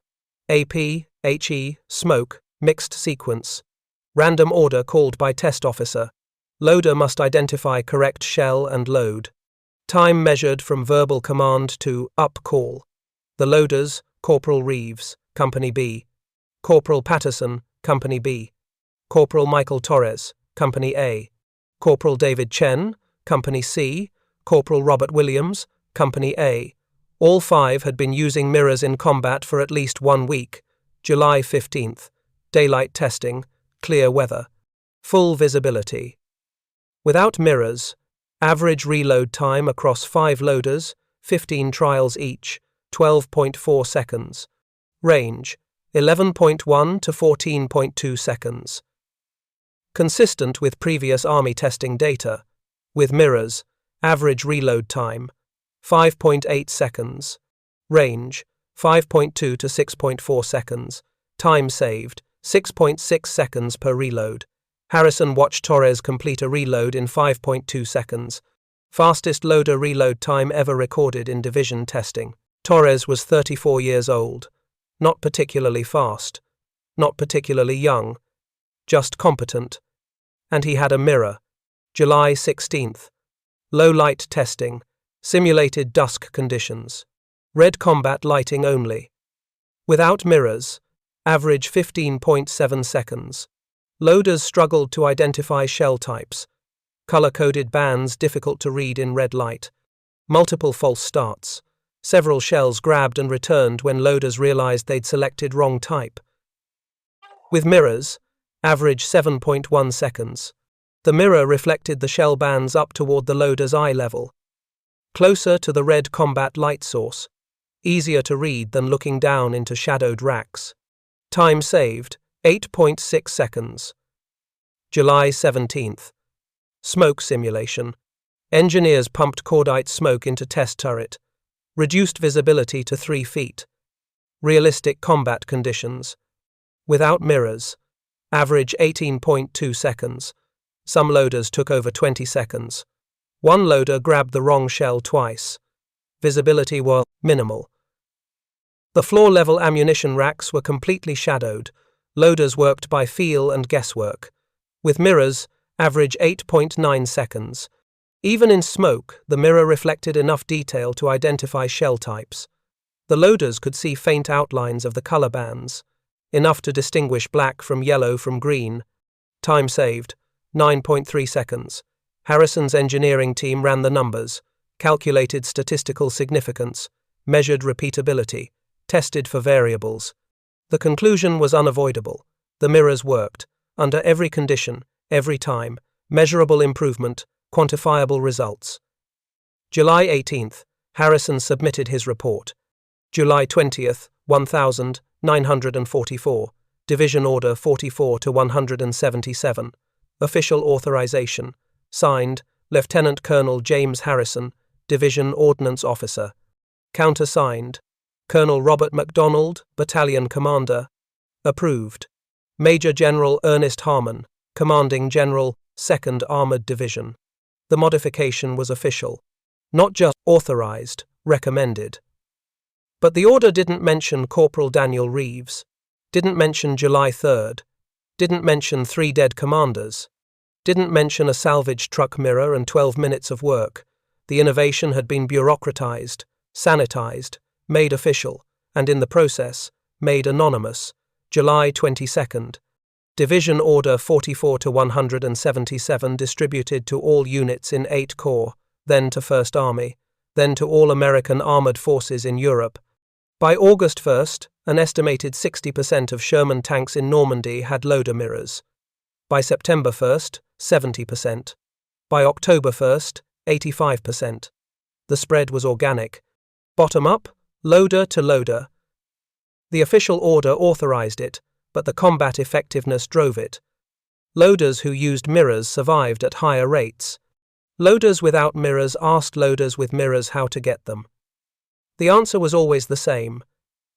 AP, HE, smoke, mixed sequence. Random order called by test officer. Loader must identify correct shell and load. Time measured from verbal command to up call. The loaders: Corporal Reeves, Company B; Corporal Patterson, Company B; Corporal Michael Torres, Company A; Corporal David Chen, Company C; Corporal Robert Williams, Company A. All 5 had been using mirrors in combat for at least 1 week. July 15th. Daylight testing, clear weather, full visibility. Without mirrors, average reload time across 5 loaders, 15 trials each, 12.4 seconds. Range, 11.1 to 14.2 seconds. Consistent with previous Army testing data. With mirrors, average reload time, 5.8 seconds. Range, 5.2 to 6.4 seconds. Time saved, 6.6 seconds per reload. Harrison watched Torres complete a reload in 5.2 seconds. Fastest loader reload time ever recorded in division testing. Torres was 34 years old. Not particularly fast. Not particularly young. Just competent. And he had a mirror. July 16th. Low light testing. Simulated dusk conditions. Red combat lighting only. Without mirrors. Average 15.7 seconds. Loaders struggled to identify shell types. Color-coded bands difficult to read in red light. Multiple false starts. Several shells grabbed and returned when loaders realized they'd selected wrong type. With mirrors, average 7.1 seconds. The mirror reflected the shell bands up toward the loader's eye level. Closer to the red combat light source. Easier to read than looking down into shadowed racks. Time saved, 8.6 seconds. July 17th. Smoke simulation. Engineers pumped cordite smoke into test turret. Reduced visibility to 3 feet. Realistic combat conditions. Without mirrors. Average 18.2 seconds. Some loaders took over 20 seconds. One loader grabbed the wrong shell twice. Visibility was minimal. The floor-level ammunition racks were completely shadowed. Loaders worked by feel and guesswork. With mirrors, average 8.9 seconds. Even in smoke, the mirror reflected enough detail to identify shell types. The loaders could see faint outlines of the color bands, enough to distinguish black from yellow from green. Time saved, 9.3 seconds. Harrison's engineering team ran the numbers, calculated statistical significance, measured repeatability, tested for variables. The conclusion was unavoidable. The mirrors worked, under every condition, every time, measurable improvement, quantifiable results. July 18th, Harrison submitted his report. July 20th, 1944, Division Order 44 to 177. Official authorization. Signed, Lieutenant Colonel James Harrison, Division Ordnance Officer. Countersigned, Colonel Robert MacDonald, Battalion Commander. Approved, Major General Ernest Harmon, Commanding General, 2nd Armored Division. The modification was official, not just authorized, recommended. But the order didn't mention Corporal Daniel Reeves, didn't mention July 3rd, didn't mention 3 dead commanders, didn't mention a salvaged truck mirror and 12 minutes of work. The innovation had been bureaucratized, sanitized, made official, and in the process, made anonymous. July 22nd. Division Order 44-177 distributed to all units in 8 Corps, then to 1st Army, then to all American armored forces in Europe. By August 1st, an estimated 60% of Sherman tanks in Normandy had loader mirrors. By September 1st, 70%. By October 1st, 85%. The spread was organic. Bottom up, loader to loader. The official order authorized it, but the combat effectiveness drove it. Loaders who used mirrors survived at higher rates. Loaders without mirrors asked loaders with mirrors how to get them. The answer was always the same.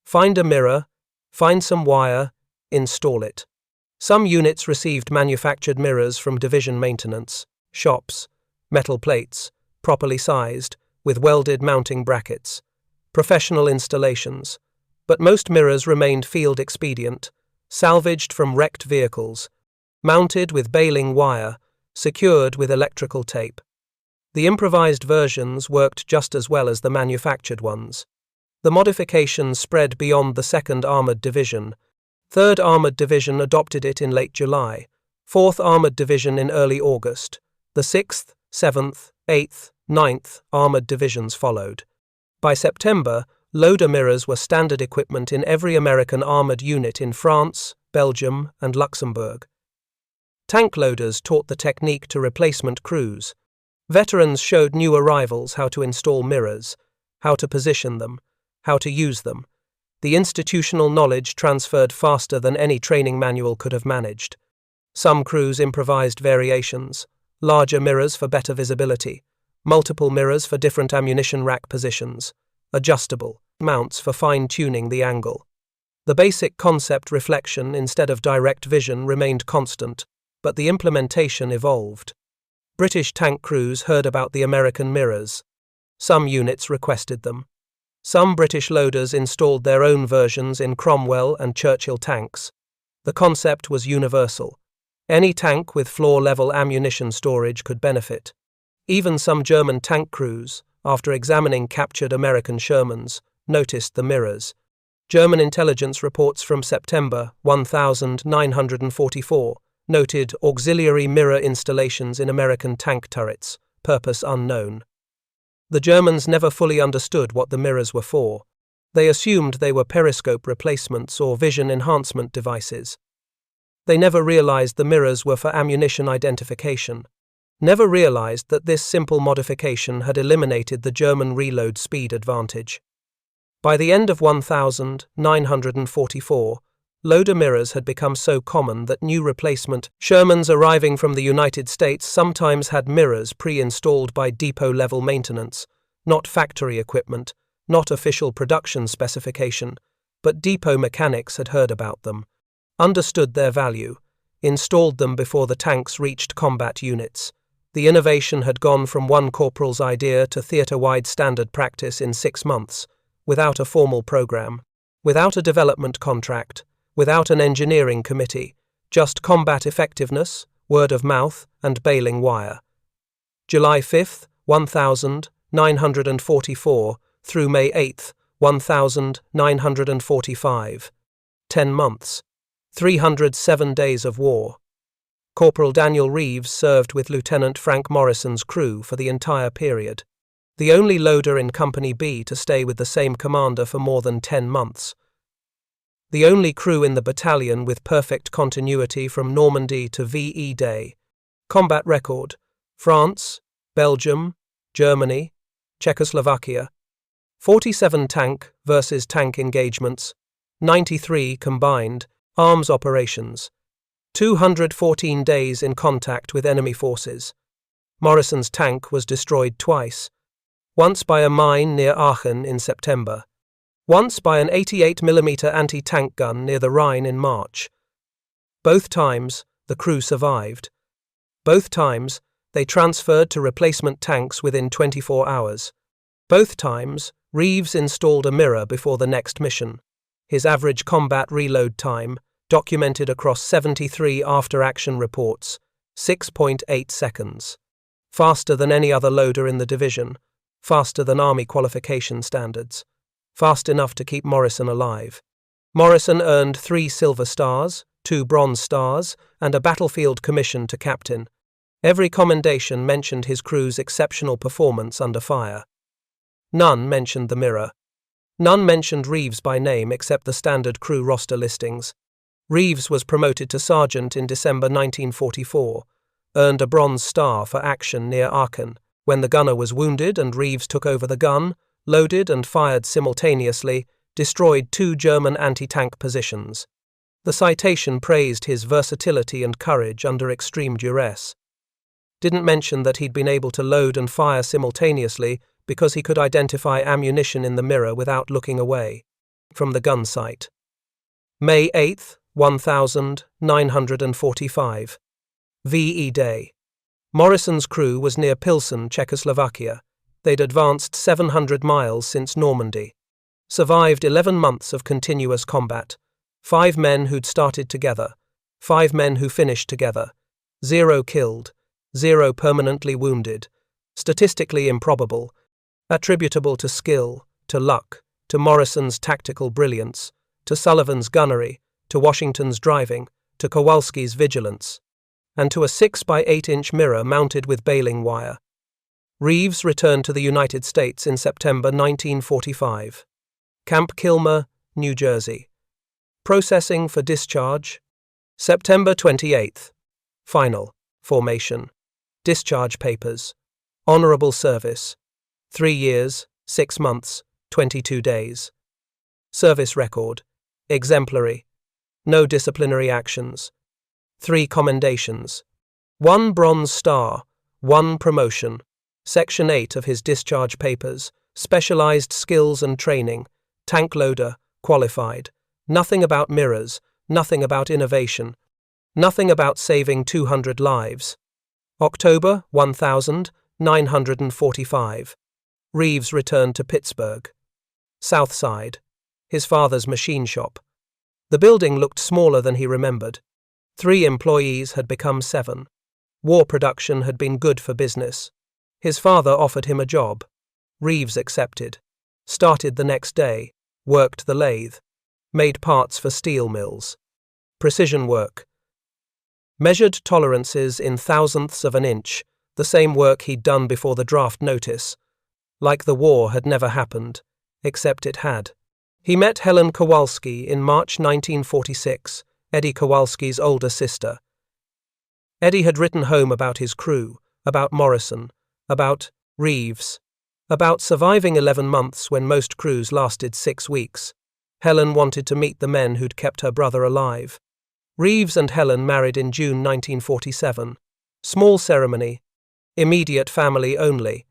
Find a mirror, find some wire, install it. Some units received manufactured mirrors from division maintenance, shops, metal plates, properly sized, with welded mounting brackets, professional installations, but most mirrors remained field expedient, salvaged from wrecked vehicles, mounted with baling wire, secured with electrical tape. The improvised versions worked just as well as the manufactured ones. The modifications spread beyond the 2nd Armored Division. 3rd Armored Division adopted it in late July, 4th Armored Division in early August. The 6th, 7th, 8th, 9th Armored Divisions followed. By September, loader mirrors were standard equipment in every American armored unit in France, Belgium, and Luxembourg. Tank loaders taught the technique to replacement crews. Veterans showed new arrivals how to install mirrors, how to position them, how to use them. The institutional knowledge transferred faster than any training manual could have managed. Some crews improvised variations, larger mirrors for better visibility, multiple mirrors for different ammunition rack positions, adjustable mounts for fine-tuning the angle. The basic concept reflection instead of direct vision remained constant, but the implementation evolved. British tank crews heard about the American mirrors. Some units requested them. Some British loaders installed their own versions in Cromwell and Churchill tanks. The concept was universal. Any tank with floor-level ammunition storage could benefit. Even some German tank crews, after examining captured American Shermans, noticed the mirrors. German intelligence reports from September 1944 noted auxiliary mirror installations in American tank turrets, purpose unknown. The Germans never fully understood what the mirrors were for. They assumed they were periscope replacements or vision enhancement devices. They never realized the mirrors were for ammunition identification. Never realized that this simple modification had eliminated the German reload speed advantage. By the end of 1944, loader mirrors had become so common that new replacement Shermans arriving from the United States sometimes had mirrors pre-installed by depot-level maintenance, not factory equipment, not official production specification, but depot mechanics had heard about them, understood their value, installed them before the tanks reached combat units. The innovation had gone from one corporal's idea to theatre-wide standard practice in 6 months, without a formal program, without a development contract, without an engineering committee, just combat effectiveness, word of mouth, and baling wire. July 5, 1944 through May 8, 1945. 10 months. 307 days of war. Corporal Daniel Reeves served with Lieutenant Frank Morrison's crew for the entire period. The only loader in Company B to stay with the same commander for more than 10 months. The only crew in the battalion with perfect continuity from Normandy to VE Day. Combat record: France, Belgium, Germany, Czechoslovakia. 47 tank versus tank engagements, 93 combined arms operations, 214 days in contact with enemy forces. Morrison's tank was destroyed twice, once by a mine near Aachen in September, once by an 88mm anti-tank gun near the Rhine in March. Both times, the crew survived. Both times, they transferred to replacement tanks within 24 hours. Both times, Reeves installed a mirror before the next mission. His average combat reload time, documented across 73 after-action reports, 6.8 seconds. Faster than any other loader in the division, faster than Army qualification standards, fast enough to keep Morrison alive. Morrison earned 3 Silver Stars, 2 Bronze Stars, and a battlefield commission to captain. Every commendation mentioned his crew's exceptional performance under fire. None mentioned the mirror. None mentioned Reeves by name except the standard crew roster listings. Reeves was promoted to sergeant in December 1944, earned a Bronze Star for action near Aachen, when the gunner was wounded and Reeves took over the gun, loaded and fired simultaneously, destroyed 2 German anti-tank positions. The citation praised his versatility and courage under extreme duress. Didn't mention that he'd been able to load and fire simultaneously because he could identify ammunition in the mirror without looking away. From the gun sight. May 8, 1945. VE Day. Morrison's crew was near Pilsen, Czechoslovakia. They'd advanced 700 miles since Normandy. Survived 11 months of continuous combat. 5 men who'd started together. 5 men who finished together. 0 killed. 0 permanently wounded. Statistically improbable. Attributable to skill, to luck, to Morrison's tactical brilliance, to Sullivan's gunnery, to Washington's driving, to Kowalski's vigilance, and to a 6x8-inch mirror mounted with baling wire. Reeves returned to the United States in September 1945. Camp Kilmer, New Jersey. Processing for discharge. September 28th. Final. Formation. Discharge papers. Honorable service. 3 years, 6 months, 22 days. Service record. Exemplary. No disciplinary actions. 3 commendations. 1 Bronze Star. 1 promotion. Section 8 of his discharge papers. Specialized skills and training. Tank loader. Qualified. Nothing about mirrors. Nothing about innovation. Nothing about saving 200 lives. October 1945. Reeves returned to Pittsburgh. South Side. His father's machine shop. The building looked smaller than he remembered. 3 employees had become 7. War production had been good for business. His father offered him a job. Reeves accepted. Started the next day. Worked the lathe. Made parts for steel mills. Precision work. Measured tolerances in thousandths of an inch, the same work he'd done before the draft notice. Like the war had never happened, except it had. He met Helen Kowalski in March 1946, Eddie Kowalski's older sister. Eddie had written home about his crew, about Morrison, about Reeves, about surviving 11 months when most crews lasted 6 weeks. Helen wanted to meet the men who'd kept her brother alive. Reeves and Helen married in June 1947. Small ceremony. Immediate family only.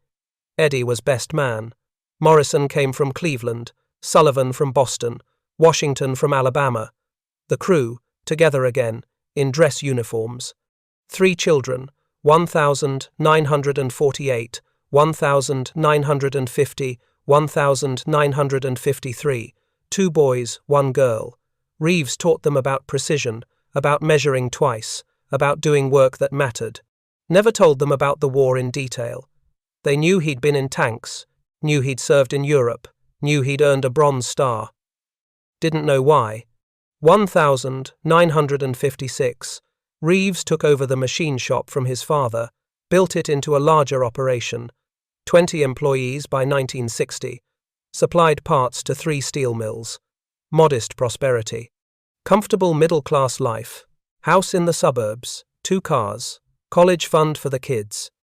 Eddie was best man. Morrison came from Cleveland, Sullivan from Boston, Washington from Alabama. The crew, together again, in dress uniforms. 3 children, 1,948, 1,950, 1,953. 2 boys, 1 girl. Reeves taught them about precision, about measuring twice, about doing work that mattered. Never told them about the war in detail. They knew he'd been in tanks, knew he'd served in Europe, knew he'd earned a Bronze Star. Didn't know why. 1956. Reeves took over the machine shop from his father, built it into a larger operation. 20 employees by 1960. Supplied parts to 3 steel mills. Modest prosperity. Comfortable middle-class life. House in the suburbs. 2 cars. College fund for the kids.